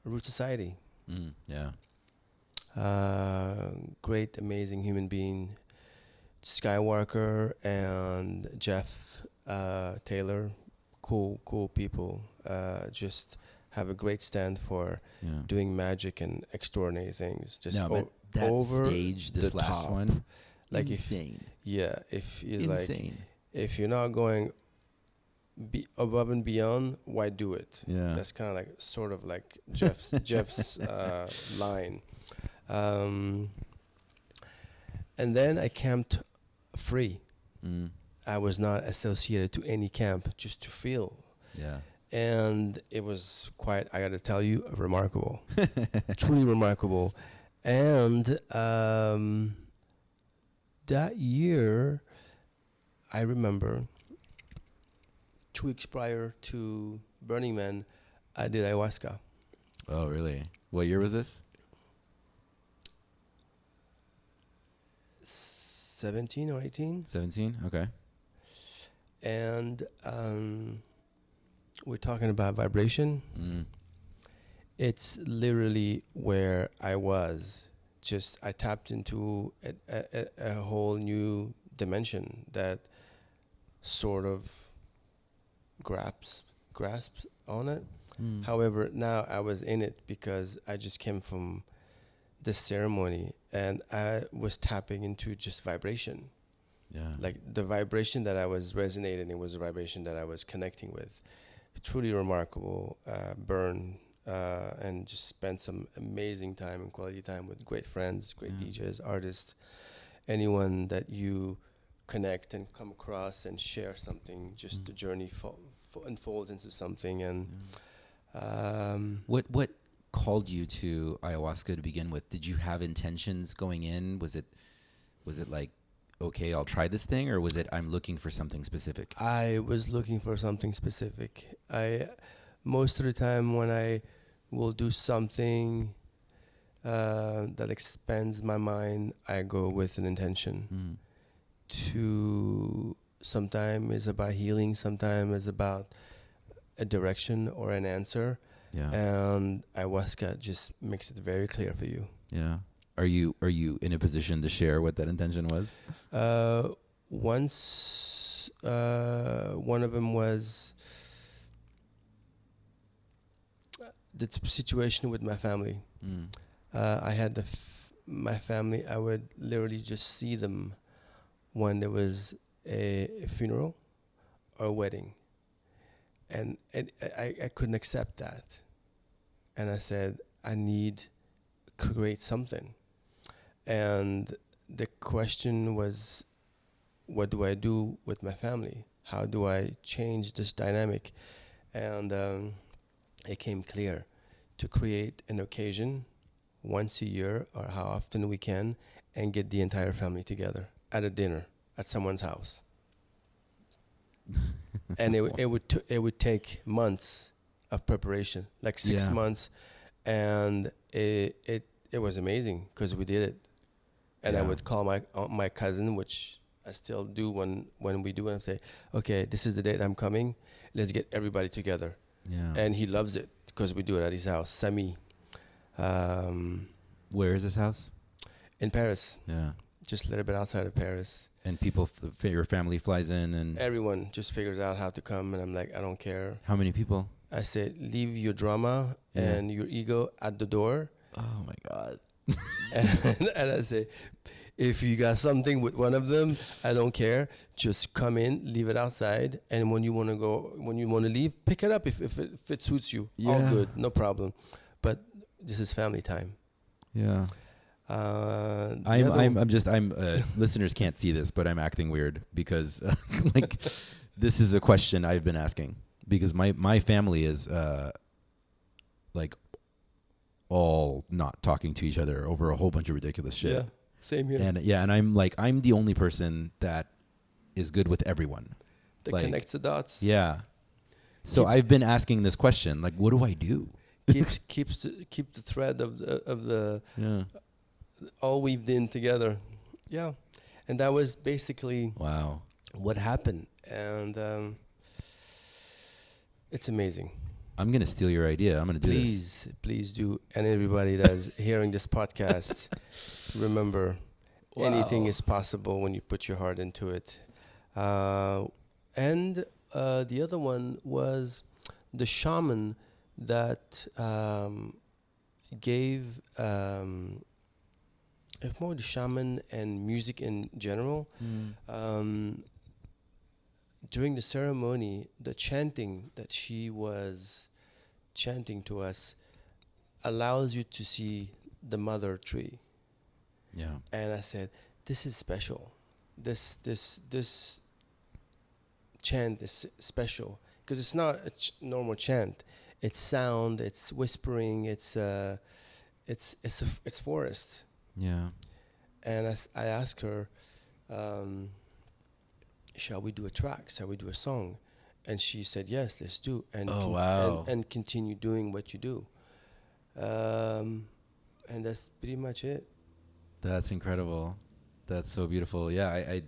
Speaker 4: Root Society.
Speaker 2: Yeah.
Speaker 4: Great, amazing human being. Skywalker and Jeff Taylor, cool people. Just have a great stand for doing magic and extraordinary things. Just
Speaker 2: that
Speaker 4: over
Speaker 2: stage, this
Speaker 4: the
Speaker 2: last
Speaker 4: top.
Speaker 2: one,
Speaker 4: like
Speaker 2: insane.
Speaker 4: If you
Speaker 2: Insane.
Speaker 4: if you're not going above and beyond, why do it?
Speaker 2: Yeah.
Speaker 4: That's kind of like sort of like Jeff's line. And then I camped free. I was not associated to any camp, just to feel.
Speaker 2: Yeah.
Speaker 4: And it was quite, I got to tell you, remarkable. Truly remarkable. And that year, I remember 2 weeks prior to Burning Man, I did ayahuasca.
Speaker 2: Oh, really? What year was this?
Speaker 4: 17 or 18.
Speaker 2: 17? Okay.
Speaker 4: And we're talking about vibration. It's literally where I was. Just I tapped into a whole new dimension that sort of grasps on it. However, now I was in it because I just came from this ceremony and I was tapping into just vibration.
Speaker 2: Yeah.
Speaker 4: Like the vibration that I was resonating, it was the vibration that I was connecting with. Truly remarkable burn. And just spent some amazing time and quality time with great friends, great DJs, artists, anyone that you connect and come across and share something. Just the journey unfolds into something. And
Speaker 2: what called you to ayahuasca to begin with? Did you have intentions going in? Was it like, okay, I'll try this thing, or was it I'm looking for something specific?
Speaker 4: I was looking for something specific. Most of the time when I will do something that expands my mind, I go with an intention. Sometimes it's about healing, sometimes it's about a direction or an answer.
Speaker 2: Yeah.
Speaker 4: And ayahuasca just makes it very clear for you.
Speaker 2: Yeah. Are you in a position to share what that intention was?
Speaker 4: Once one of them was the situation with my family. I had my family, I would literally just see them when there was a funeral or a wedding. And I couldn't accept that. And I said, I need to create something. And the question was, what do I do with my family? How do I change this dynamic? And it came clear to create an occasion once a year or how often we can and get the entire family together at a dinner at someone's house. And it would take months of preparation, like 6 months, and it was amazing because we did it. And I would call my cousin, which I still do when we do it, and say, okay, this is the date I'm coming. Let's get everybody together.
Speaker 2: Yeah.
Speaker 4: And he loves it because we do it at his house, Sami.
Speaker 2: Where is this house?
Speaker 4: In Paris.
Speaker 2: Yeah.
Speaker 4: Just a little bit outside of Paris.
Speaker 2: And people, your family flies in and...
Speaker 4: Everyone just figures out how to come, and I'm like, I don't care.
Speaker 2: How many people?
Speaker 4: I said, leave your drama and your ego at the door.
Speaker 2: Oh, my God.
Speaker 4: And I say, if you got something with one of them, I don't care. Just come in, leave it outside, and when you want to leave, pick it up if it suits you. All
Speaker 2: Yeah.
Speaker 4: good, no problem. But this is family time.
Speaker 2: Yeah.
Speaker 4: The
Speaker 2: I'm
Speaker 4: other-
Speaker 2: just listeners can't see this, but I'm acting weird because like this is a question I've been asking because my family is like all not talking to each other over a whole bunch of ridiculous shit.
Speaker 4: Yeah, same here.
Speaker 2: And I'm the only person that is good with everyone.
Speaker 4: That
Speaker 2: like-
Speaker 4: connects the dots.
Speaker 2: Yeah. So
Speaker 4: Keeps-
Speaker 2: I've been asking this question, like, what do I do?
Speaker 4: keep the thread of the
Speaker 2: Yeah.
Speaker 4: all weaved in together. Yeah, and that was basically
Speaker 2: Wow.
Speaker 4: what happened, and it's amazing.
Speaker 2: I'm gonna steal your idea. I'm gonna do this.
Speaker 4: Please do, and everybody that's hearing this podcast, remember, anything
Speaker 2: Wow.
Speaker 4: is possible when you put your heart into it. And the other one was the shaman that gave more the shaman and music in general. During the ceremony, the chanting that she was chanting to us allows you to see the mother tree.
Speaker 2: Yeah.
Speaker 4: And I said, this is special. This chant is special because it's not a normal chant. It's sound. It's whispering. It's forest.
Speaker 2: Yeah.
Speaker 4: And I asked her, shall we do a track? Shall we do a song? And she said, yes, let's do. And
Speaker 2: Oh, wow.
Speaker 4: and continue doing what you do. And that's pretty much it.
Speaker 2: That's incredible. That's so beautiful. Yeah,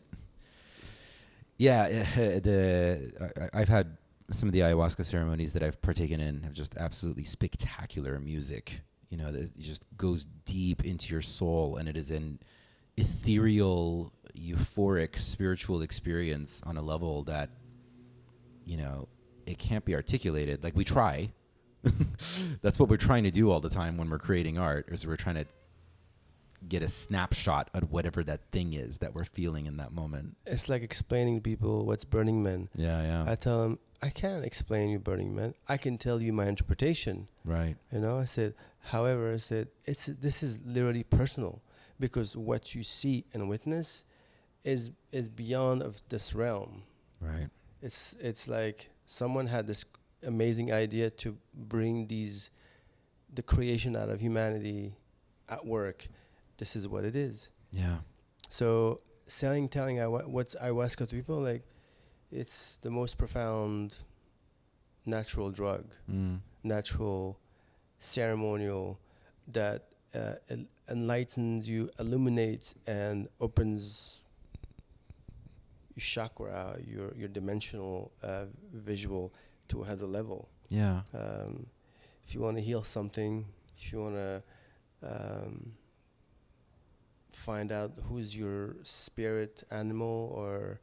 Speaker 2: I've had some of the ayahuasca ceremonies that I've partaken in have just absolutely spectacular music. You know, that just goes deep into your soul, and it is an ethereal, euphoric, spiritual experience on a level that, you know, it can't be articulated. Like, we try. That's what we're trying to do all the time when we're creating art, is we're trying to get a snapshot of whatever that thing is that we're feeling in that moment.
Speaker 4: It's like explaining to people what's Burning Man.
Speaker 2: Yeah.
Speaker 4: I tell them, I can't explain you Burning Man. I can tell you my interpretation.
Speaker 2: Right.
Speaker 4: You know, I said, however, I said, this is literally personal, because what you see and witness is beyond of this realm.
Speaker 2: Right.
Speaker 4: It's like someone had this amazing idea to bring the creation out of humanity at work. This is what it is.
Speaker 2: Yeah.
Speaker 4: So telling what's ayahuasca to people, like, it's the most profound natural drug, natural ceremonial that enlightens you, illuminates, and opens your chakra, your dimensional visual to another level.
Speaker 2: Yeah.
Speaker 4: If you want to heal something, if you want to find out who's your spirit animal, or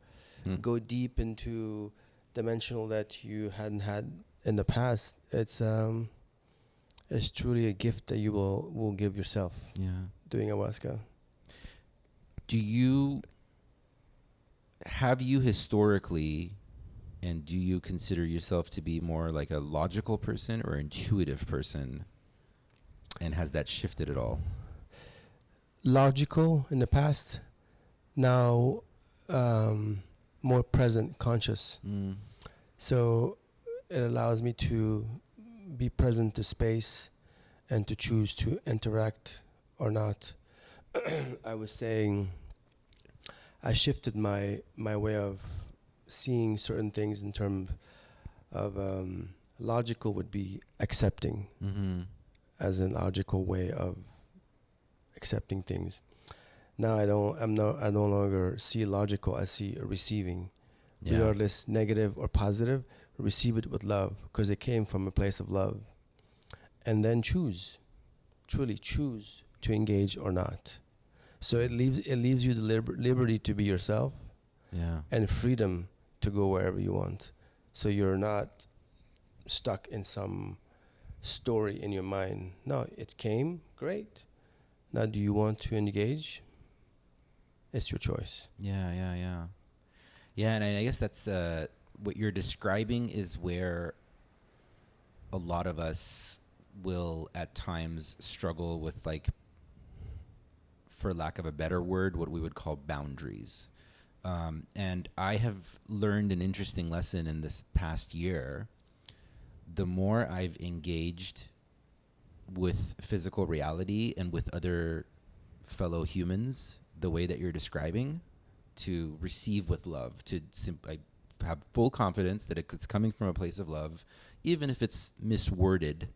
Speaker 4: go deep into dimensional that you hadn't had in the past, it's truly a gift that you will give yourself
Speaker 2: Yeah.
Speaker 4: doing ayahuasca.
Speaker 2: Have you historically, and do you consider yourself to be more like a logical person or intuitive person? And has that shifted at all?
Speaker 4: Logical in the past, now more present, conscious. So it allows me to be present to space and to choose to interact or not. I was saying I shifted my way of seeing certain things in terms of logical would be accepting as a logical way of accepting things. Now I no longer see logical, I see receiving.
Speaker 2: Yeah.
Speaker 4: Regardless negative or positive, receive it with love, because it came from a place of love. And then truly choose to engage or not. So it leaves you the liberty to be yourself,
Speaker 2: Yeah.
Speaker 4: and freedom to go wherever you want. So you're not stuck in some story in your mind. No, it came, great. Now, do you want to engage? It's your choice.
Speaker 2: Yeah, and I guess that's what you're describing is where a lot of us will at times struggle with, like, for lack of a better word, what we would call boundaries. And I have learned an interesting lesson in this past year. The more I've engaged with physical reality and with other fellow humans, the way that you're describing, to receive with love, to have full confidence that it's coming from a place of love, even if it's misworded,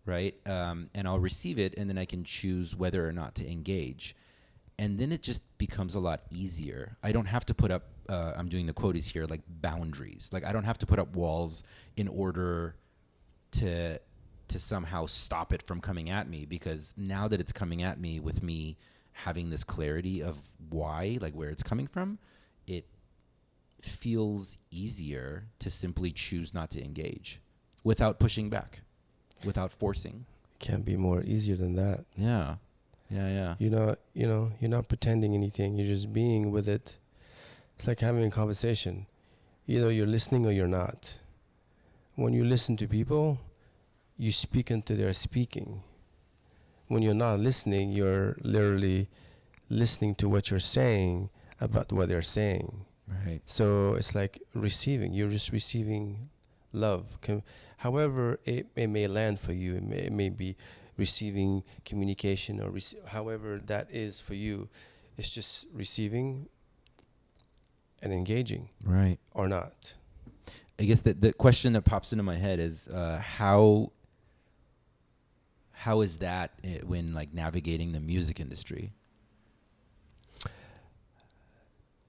Speaker 2: right? And I'll receive it, and then I can choose whether or not to engage. And then it just becomes a lot easier. I don't have to put up, I'm doing the quotes here, like boundaries. Like, I don't have to put up walls in order to somehow stop it from coming at me, because now that it's coming at me with me having this clarity of why, like where it's coming from, it feels easier to simply choose not to engage without pushing back, without forcing.
Speaker 4: Can't be more easier than that.
Speaker 2: Yeah.
Speaker 4: You're not pretending anything. You're just being with it. It's like having a conversation. Either you're listening or you're not. When you listen to people, you speak into their speaking. When you're not listening, you're literally listening to what you're saying about what they're saying.
Speaker 2: Right.
Speaker 4: So it's like receiving. You're just receiving love. However it may land for you, it may be receiving communication or however that is for you. It's just receiving and engaging.
Speaker 2: Right.
Speaker 4: Or not.
Speaker 2: I guess the question that pops into my head is how is that when, like, navigating the music industry?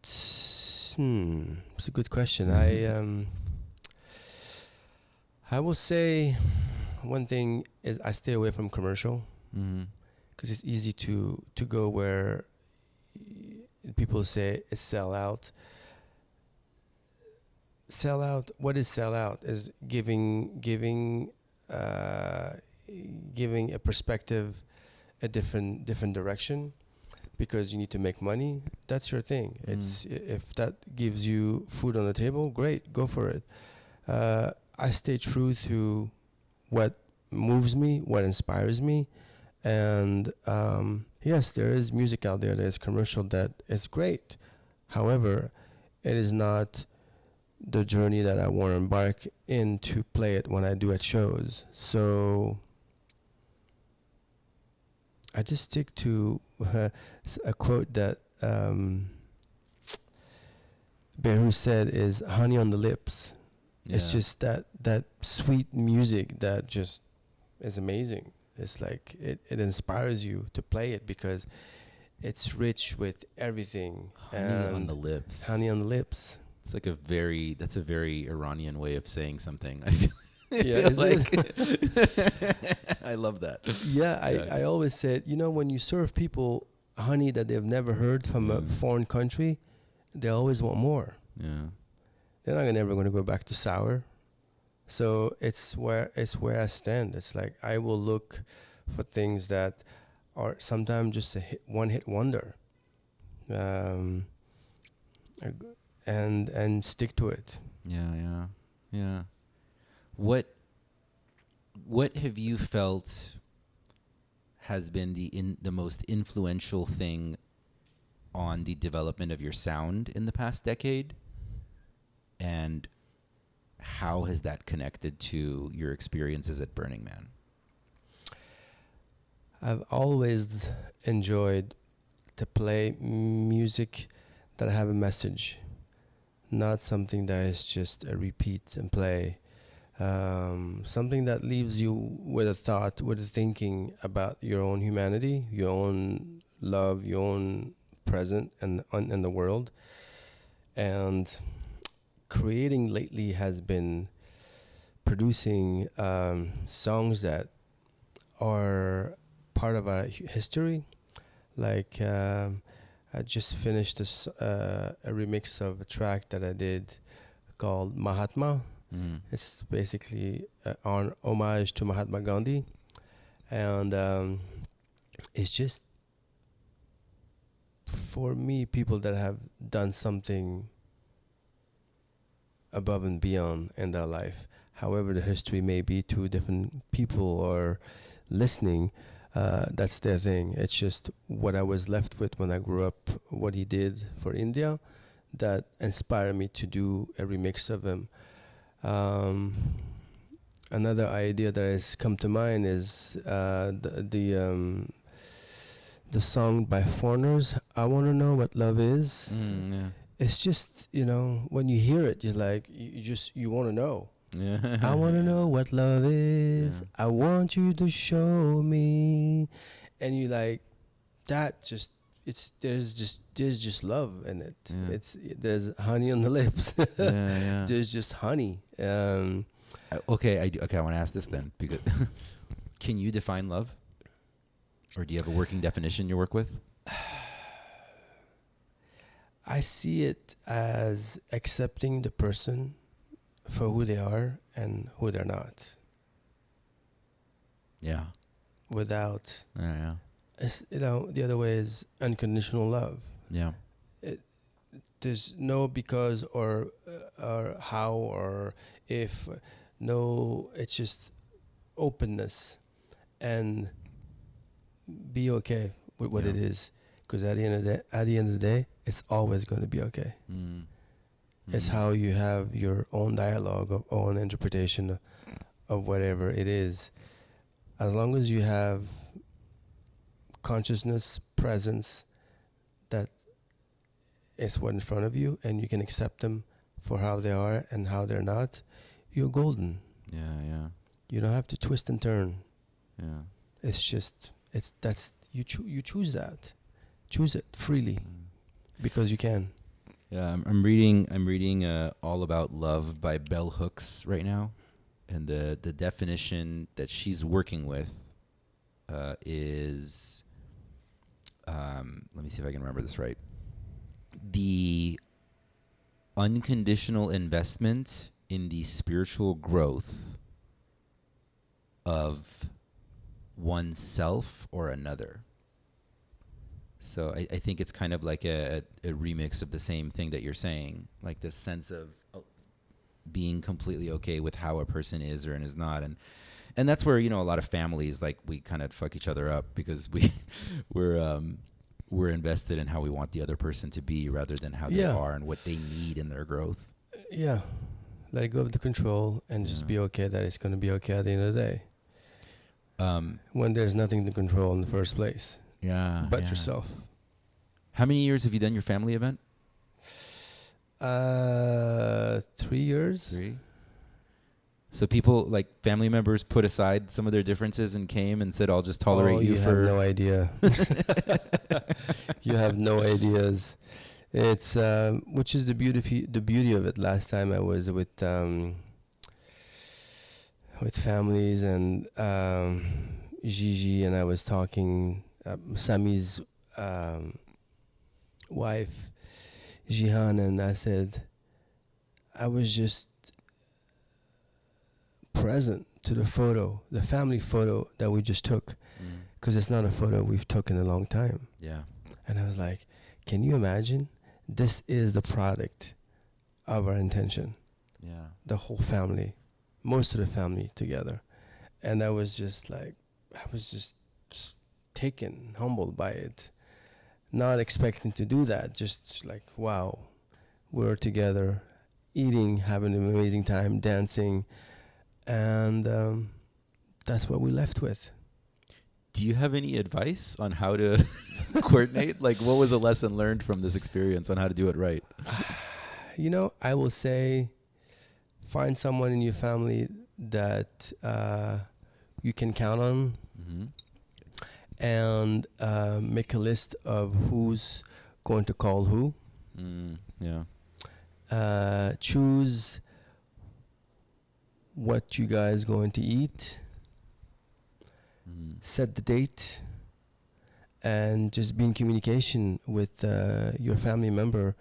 Speaker 4: It's a good question. I will say one thing is I stay away from commercial, because it's easy to go where people say it's sell out. Sell out. What is sell out? Is giving a perspective, a different direction, because you need to make money. That's your thing. It's if that gives you food on the table, great, go for it. I stay true to what moves me, what inspires me, and yes, there is music out there that is commercial that is great. However, it is not the journey that I want to embark in to play it when I do at shows. So I just stick to a quote that Beru said is honey on the lips. Yeah. It's just that sweet music that just is amazing. It's like it inspires you to play it because it's rich with everything.
Speaker 2: Honey on the lips.
Speaker 4: Honey on the lips.
Speaker 2: It's like that's a very Iranian way of saying something. I feel,
Speaker 4: yeah,
Speaker 2: I love that.
Speaker 4: Yeah, I always said, when you serve people honey that they've never heard from a foreign country, they always want more.
Speaker 2: Yeah.
Speaker 4: They're not ever going to go back to sour. So it's where I stand. It's like I will look for things that are sometimes just one-hit wonder. And stick to it.
Speaker 2: Yeah. What have you felt has been the most influential thing on the development of your sound in the past decade? And how has that connected to your experiences at Burning Man?
Speaker 4: I've always enjoyed to play music that have a message. Not something that is just a repeat and play. Something that leaves you with a thought, with a thinking about your own humanity, your own love, your own present in the world. And creating lately has been producing songs that are part of our history. Like I just finished a remix of a track that I did called Mahatma. It's basically an homage to Mahatma Gandhi, and it's just, for me, people that have done something above and beyond in their life, however the history may be to different people or listening, that's their thing. It's just what I was left with when I grew up, what he did for India, that inspired me to do a remix of him. Another idea that has come to mind is the song by Foreigners, I Want to Know What Love Is.
Speaker 2: Yeah.
Speaker 4: It's just, when you hear it, you're like, you want to know.
Speaker 2: Yeah.
Speaker 4: I want to know what love is.
Speaker 2: Yeah.
Speaker 4: I want you to show me. And you like, that just, there's just love in it.
Speaker 2: Yeah.
Speaker 4: There's honey on the lips.
Speaker 2: Yeah.
Speaker 4: There's just honey.
Speaker 2: Okay, I want to ask this then, because can you define love? Or do you have a working definition you work with?
Speaker 4: I see it as accepting the person for who they are and who they're not.
Speaker 2: Yeah.
Speaker 4: Without,
Speaker 2: Yeah.
Speaker 4: the other way is unconditional love.
Speaker 2: Yeah.
Speaker 4: There's no because or how or if. No, it's just openness and be okay with what it is. Because at the end of the day, it's always going to be okay. It's how you have your own dialogue, of own interpretation of whatever it is. As long as you have consciousness, presence, that it's what in front of you, and you can accept them for how they are and how they're not, you're golden.
Speaker 2: Yeah.
Speaker 4: You don't have to twist and turn.
Speaker 2: Yeah.
Speaker 4: It's just, you choose that. Choose it freely because you can.
Speaker 2: Yeah, I'm reading All About Love by Bell Hooks right now, and the definition that she's working with is, let me see if I can remember this right. The unconditional investment in the spiritual growth of oneself or another. So I think it's kind of like a remix of the same thing that you're saying, like this sense of being completely okay with how a person is or and is not, and that's where a lot of families, like, we kind of fuck each other up because we're invested in how we want the other person to be rather than how they are and what they need in their growth.
Speaker 4: Yeah, let go of the control and just be okay that it's going to be okay at the end of the day. When there's nothing to control in the first place. But yourself.
Speaker 2: How many years have you done your family event?
Speaker 4: 3 years.
Speaker 2: 3. So people, like family members, put aside some of their differences and came and said, "I'll just tolerate you for."
Speaker 4: You have no idea. You have no ideas. It's which is the beauty of it. Last time I was with families and Gigi, and I was talking. Sami's wife, Jihan, and I said, I was just present to the family photo that we just took, because it's not a photo we've took in a long time.
Speaker 2: Yeah.
Speaker 4: And I was like, can you imagine? This is the product of our intention.
Speaker 2: Yeah.
Speaker 4: The whole family, most of the family together. And I was just taken, humbled by it, not expecting to do that, just like, wow, we're together, eating, having an amazing time, dancing, and that's what we left with.
Speaker 2: Do you have any advice on how to coordinate? Like, what was a lesson learned from this experience on how to do it right?
Speaker 4: I will say, find someone in your family that you can count on.
Speaker 2: Mm-hmm.
Speaker 4: And make a list of who's going to call who. Choose what you guys going to eat. Set the date, and just be in communication with your family member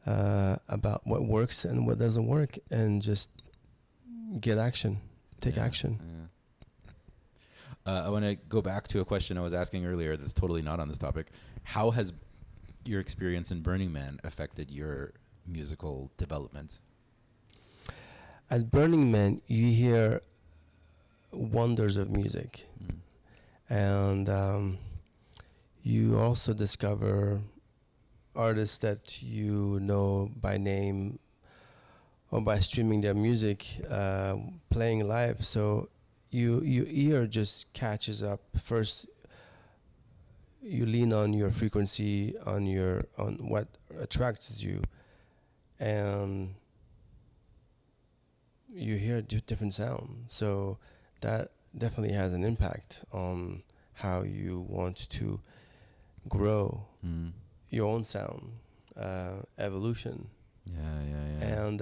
Speaker 4: about what works and what doesn't work, and just take action.
Speaker 2: I want to go back to a question I was asking earlier that's totally not on this topic. How has your experience in Burning Man affected your musical development?
Speaker 4: At Burning Man, you hear wonders of music, and you also discover artists that you know by name or by streaming their music, playing live. So your ear just catches up. First, you lean on your frequency, on what attracts you, and you hear different sound. So that definitely has an impact on how you want to grow your own sound, evolution.
Speaker 2: Yeah.
Speaker 4: And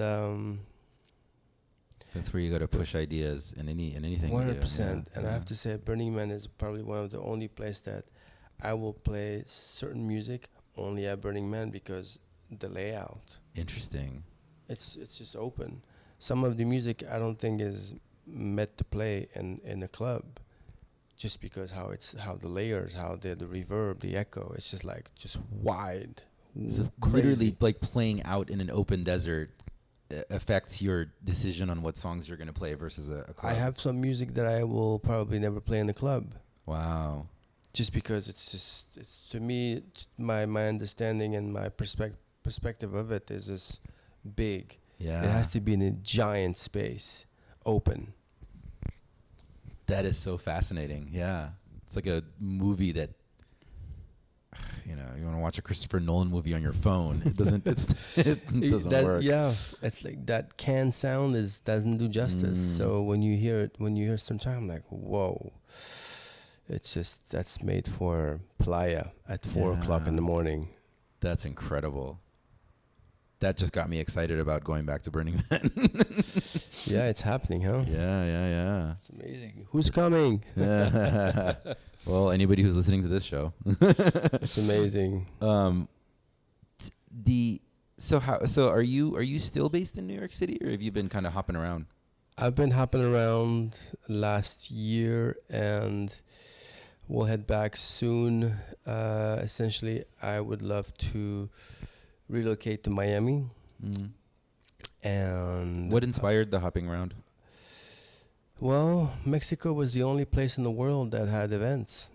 Speaker 2: That's where you got to push ideas in anything.
Speaker 4: 100%. And I have to say, Burning Man is probably one of the only place that I will play certain music only at Burning Man because the layout.
Speaker 2: Interesting.
Speaker 4: It's just open. Some of the music I don't think is meant to play in a club, just because how the layers, how the reverb, the echo. It's just wide.
Speaker 2: So literally, like playing out in an open desert affects your decision on what songs you're going to play versus a club.
Speaker 4: I have some music that I will probably never play in a club.
Speaker 2: Wow.
Speaker 4: Just because it's to me, my understanding and my perspective of it is just big.
Speaker 2: Yeah.
Speaker 4: It has to be in a giant space, open.
Speaker 2: That is so fascinating. Yeah. It's like a movie that, you want to watch a Christopher Nolan movie on your phone. It doesn't work.
Speaker 4: Yeah. It's like that canned sound doesn't do justice. So when you hear some time, I'm like, whoa. It's just, that's made for Playa at 4 o'clock in the morning.
Speaker 2: That's incredible. That just got me excited about going back to Burning Man.
Speaker 4: Yeah, it's happening, huh?
Speaker 2: Yeah.
Speaker 4: It's amazing. Who's coming?
Speaker 2: Well, anybody who's listening to this show.
Speaker 4: It's amazing.
Speaker 2: So are you still based in New York City, or have you been kind of hopping around?
Speaker 4: I've been hopping around last year, and we'll head back soon. Essentially, I would love to relocate to Miami. And
Speaker 2: what inspired the hopping around?
Speaker 4: Well, Mexico was the only place in the world that had events.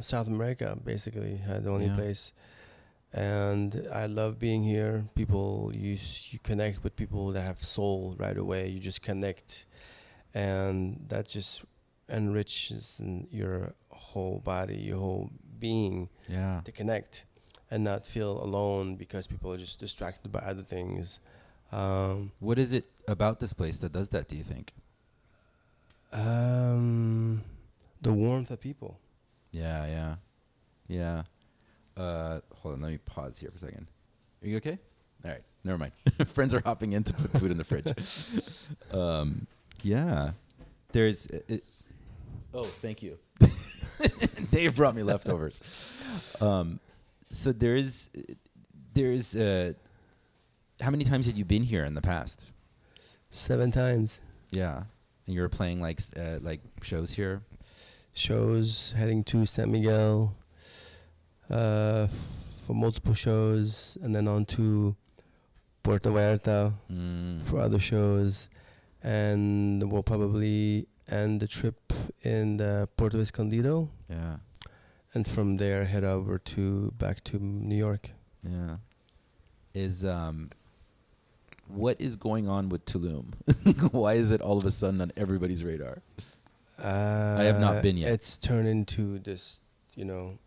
Speaker 4: South America basically had the only place. And I love being here. People, you connect with people that have soul right away. You just connect. And that just enriches your whole body, your whole being to connect and not feel alone because people are just distracted by other things.
Speaker 2: What is it about this place that does that, do you think?
Speaker 4: The warmth of people.
Speaker 2: Yeah. Hold on, let me pause here for a second. Are you okay? All right, never mind. Friends are hopping in to put food in the fridge. Yeah. There's... oh, thank you. Dave brought me leftovers. So there's how many times had you been here in the past?
Speaker 4: 7 times.
Speaker 2: Yeah. And you were playing like shows here?
Speaker 4: Shows, heading to San Miguel for multiple shows, and then on to Puerto Vallarta for other shows. And we'll probably end the trip in Puerto Escondido.
Speaker 2: Yeah.
Speaker 4: And from there, head over back to New York.
Speaker 2: Yeah. What is going on with Tulum? Why is it all of a sudden on everybody's radar? I have not been yet.
Speaker 4: It's turned into this, New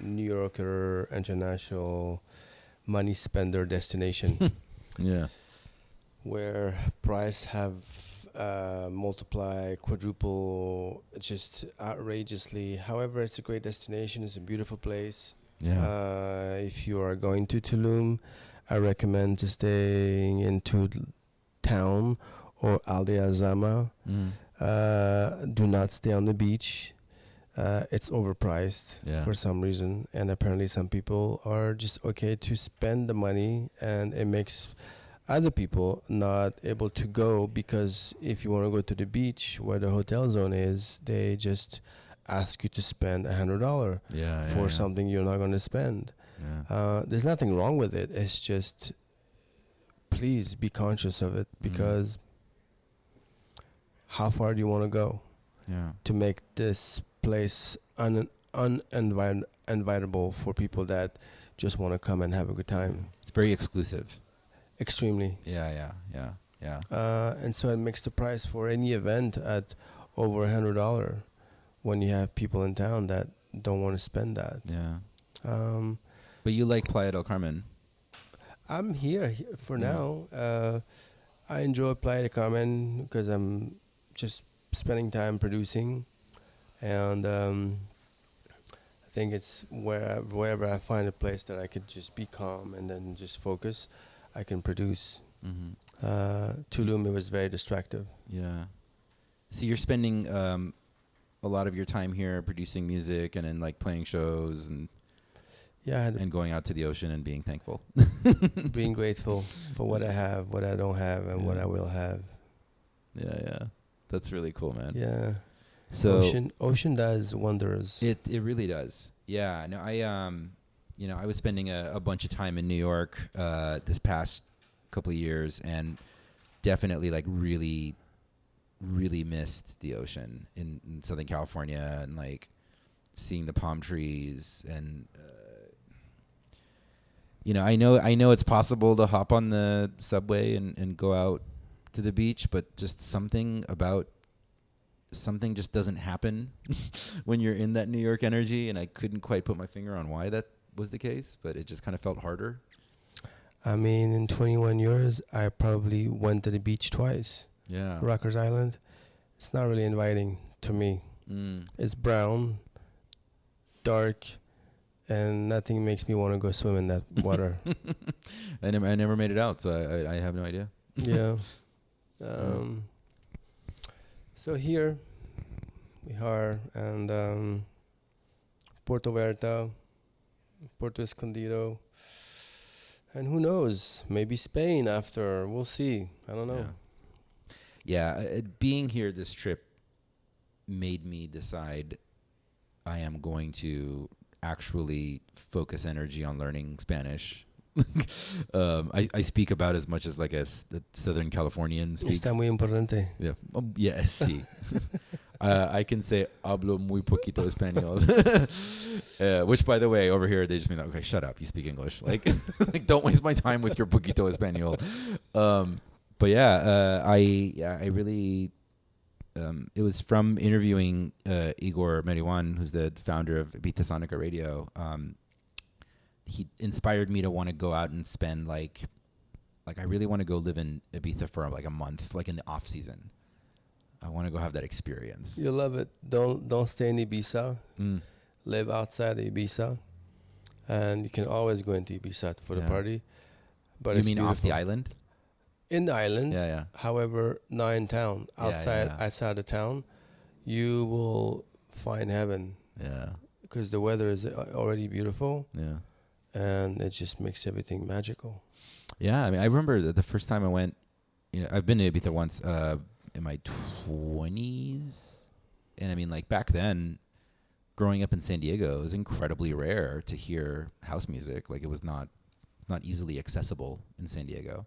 Speaker 4: Yorker international money spender destination.
Speaker 2: Yeah.
Speaker 4: Where price have multiply, quadruple, just outrageously. However, it's a great destination. It's a beautiful place.
Speaker 2: Yeah.
Speaker 4: If you are going to Tulum, I recommend to staying in town or Aldea Zama. Do not stay on the beach. It's overpriced for some reason, and apparently some people are just okay to spend the money, and it makes other people not able to go because if you want to go to the beach where the hotel zone is, they just ask you to spend $100 for something you're not going to spend.
Speaker 2: Yeah.
Speaker 4: There's nothing wrong with it. It's just, please be conscious of it, because how far do you want to go to make this place uninvitable for people that just want to come and have a good time?
Speaker 2: It's very exclusive.
Speaker 4: Extremely.
Speaker 2: Yeah.
Speaker 4: And so it makes the price for any event at over $100 when you have people in town that don't want to spend that.
Speaker 2: Yeah.
Speaker 4: Um,
Speaker 2: But you like Playa del Carmen.
Speaker 4: I'm here for now. I enjoy Playa del Carmen because I'm just spending time producing, and I think it's wherever I find a place that I could just be calm and then just focus, I can produce. Tulum, it was very distractive.
Speaker 2: Yeah. So you're spending a lot of your time here producing music and then like playing shows and and going out to the ocean and being thankful.
Speaker 4: Being grateful for what I have, what I don't have, and what I will have.
Speaker 2: Yeah. That's really cool, man.
Speaker 4: Yeah.
Speaker 2: So
Speaker 4: ocean does wonders.
Speaker 2: It really does. Yeah. No, I was spending a bunch of time in New York this past couple of years, and definitely like really missed the ocean in Southern California, and like seeing the palm trees. And I know it's possible to hop on the subway and go out to the beach, but just something just doesn't happen when you're in that New York energy, and I couldn't quite put my finger on why that was the case, but it just kind of felt harder.
Speaker 4: I mean, in 21 years, I probably went to the beach twice.
Speaker 2: Yeah.
Speaker 4: Rikers Island. It's not really inviting to me. It's brown, dark, and nothing makes me want to go swim in that water.
Speaker 2: I never made it out, so I have no idea.
Speaker 4: Yeah. So here we are, and Puerto Vallarta, Puerto Escondido, and who knows, maybe Spain after. We'll see. I don't know.
Speaker 2: Yeah, being here this trip made me decide I am going to actually focus energy on learning Spanish. I speak about as much as like the Southern Californian speaks.
Speaker 4: Está muy importante.
Speaker 2: Yeah. Yes, sí. I can say hablo muy poquito español, which, by the way, over here they just mean, okay, shut up, you speak English. Like don't waste my time with your poquito español. But I really. It was from interviewing Igor Meriwan, who's the founder of Ibiza Sonica Radio. He inspired me to want to go out and spend like I really want to go live in Ibiza for like a month, like in the off season. I want to go have that experience.
Speaker 4: You'll love it. Don't stay in Ibiza. Live outside Ibiza, and you can always go into Ibiza for the party. But
Speaker 2: you
Speaker 4: it's
Speaker 2: mean
Speaker 4: beautiful.
Speaker 2: off the island?
Speaker 4: In the island,
Speaker 2: Yeah.
Speaker 4: However, not in town. Outside the town, you will find heaven.
Speaker 2: Yeah.
Speaker 4: Because the weather is already beautiful.
Speaker 2: Yeah.
Speaker 4: And it just makes everything magical.
Speaker 2: Yeah, I mean, I remember the first time I went. I've been to Ibiza once in my 20s, and I mean, like back then, growing up in San Diego, it was incredibly rare to hear house music. Like it was not easily accessible in San Diego.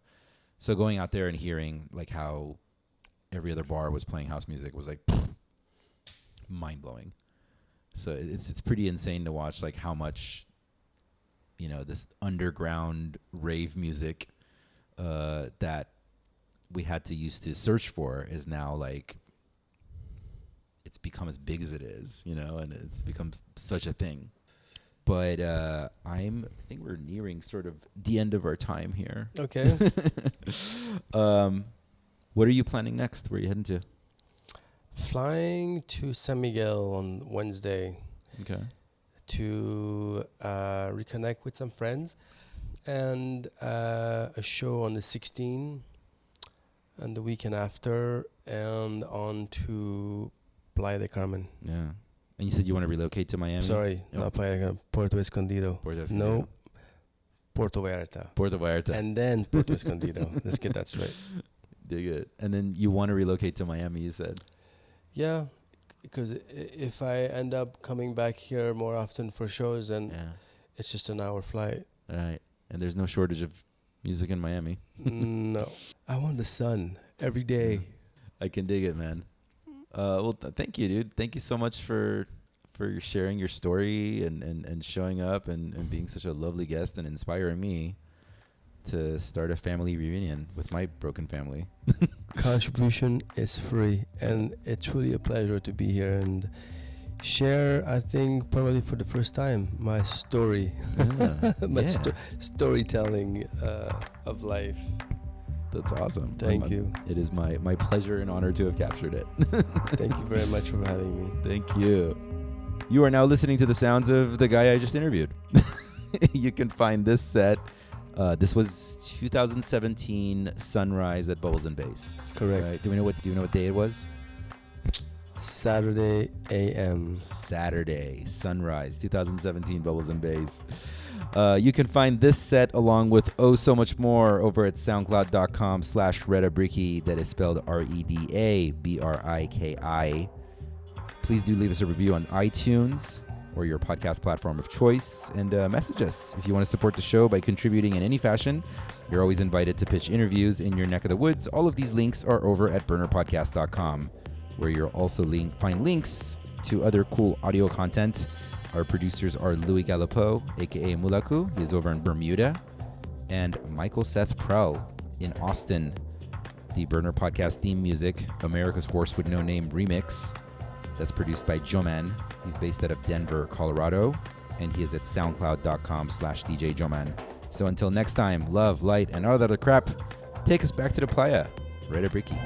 Speaker 2: So going out there and hearing like how every other bar was playing house music was like mind blowing. So it's pretty insane to watch like how much this underground rave music that we had to used to search for is now like it's become as big as it is, and it's become such a thing. But I think we're nearing sort of the end of our time here.
Speaker 4: Okay.
Speaker 2: What are you planning next? Where are you heading to?
Speaker 4: Flying to San Miguel on Wednesday.
Speaker 2: Okay.
Speaker 4: To reconnect with some friends, and a show on the 16th, and the weekend after, and on to Playa del Carmen.
Speaker 2: Yeah. And you said you want to relocate to Miami?
Speaker 4: Sorry, not Playa del Carmen, Puerto Escondido.
Speaker 2: Puerto Escondido.
Speaker 4: No, Puerto Vallarta.
Speaker 2: Puerto Vallarta.
Speaker 4: And then Puerto Escondido. Let's get that straight.
Speaker 2: Dig it. And then you want to relocate to Miami, you said?
Speaker 4: Yeah, because if I end up coming back here more often for shows, then it's just an hour flight.
Speaker 2: Right. And there's no shortage of music in Miami.
Speaker 4: No. I want the sun every day.
Speaker 2: I can dig it, man. Well, thank you, dude. Thank you so much for sharing your story and showing up and being such a lovely guest and inspiring me to start a family reunion with my broken family.
Speaker 4: Contribution is free, and it's really a pleasure to be here and share, I think, probably for the first time, my story. My storytelling of life.
Speaker 2: That's awesome.
Speaker 4: Thank you.
Speaker 2: It is my pleasure and honor to have captured it.
Speaker 4: Thank you very much for having me.
Speaker 2: Thank you. You are now listening to the sounds of the guy I just interviewed. You can find this set. This was 2017 Sunrise at Bubbles and Bass.
Speaker 4: Correct.
Speaker 2: Right? Do you know what day it was?
Speaker 4: Saturday AM.
Speaker 2: Saturday Sunrise 2017 Bubbles and Bass. You can find this set along with oh so much more over at soundcloud.com/Redabriki. That is spelled REDABRIKI. Please do leave us a review on iTunes or your podcast platform of choice, and message us if you want to support the show by contributing in any fashion. You're always invited to pitch interviews in your neck of the woods. All of these links are over at burnerpodcast.com, where you'll also find links to other cool audio content. Our producers are Louis Galipeau, aka Mulaku. He is over in Bermuda, and Michael Seth Prell in Austin. The Burner Podcast theme music, America's Horse with No Name remix. That's produced by Joman. He's based out of Denver, Colorado, and he is at soundcloud.com/DJ Joman. So until next time, love, light, and all that other crap, take us back to the playa. Redabriki.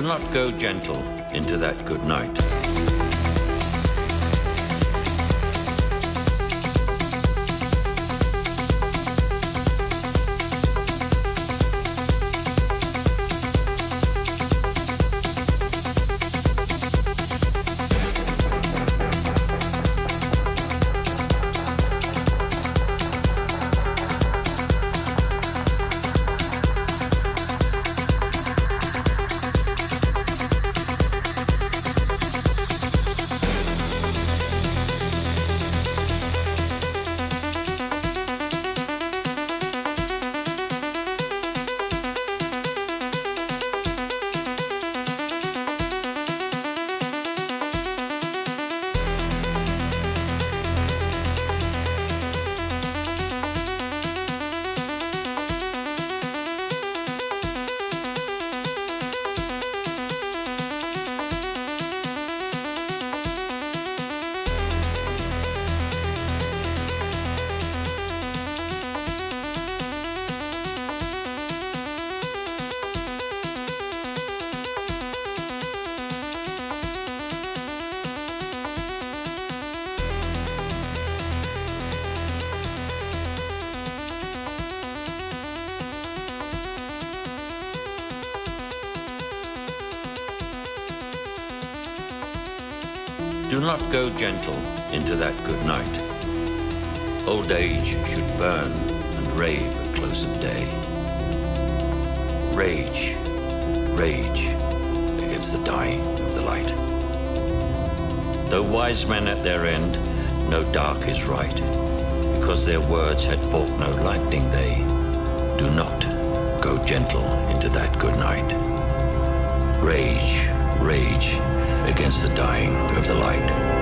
Speaker 5: Do not go gentle into that good night. Do not go gentle into that good night. Old age should burn and rave at close of day. Rage, rage against the dying of the light. Though wise men at their end know dark is right, because their words had forked no lightning they, do not go gentle into that good night. Rage, rage against the dying of the light.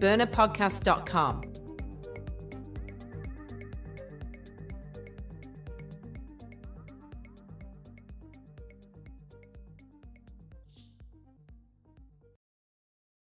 Speaker 1: burnerpodcast.com.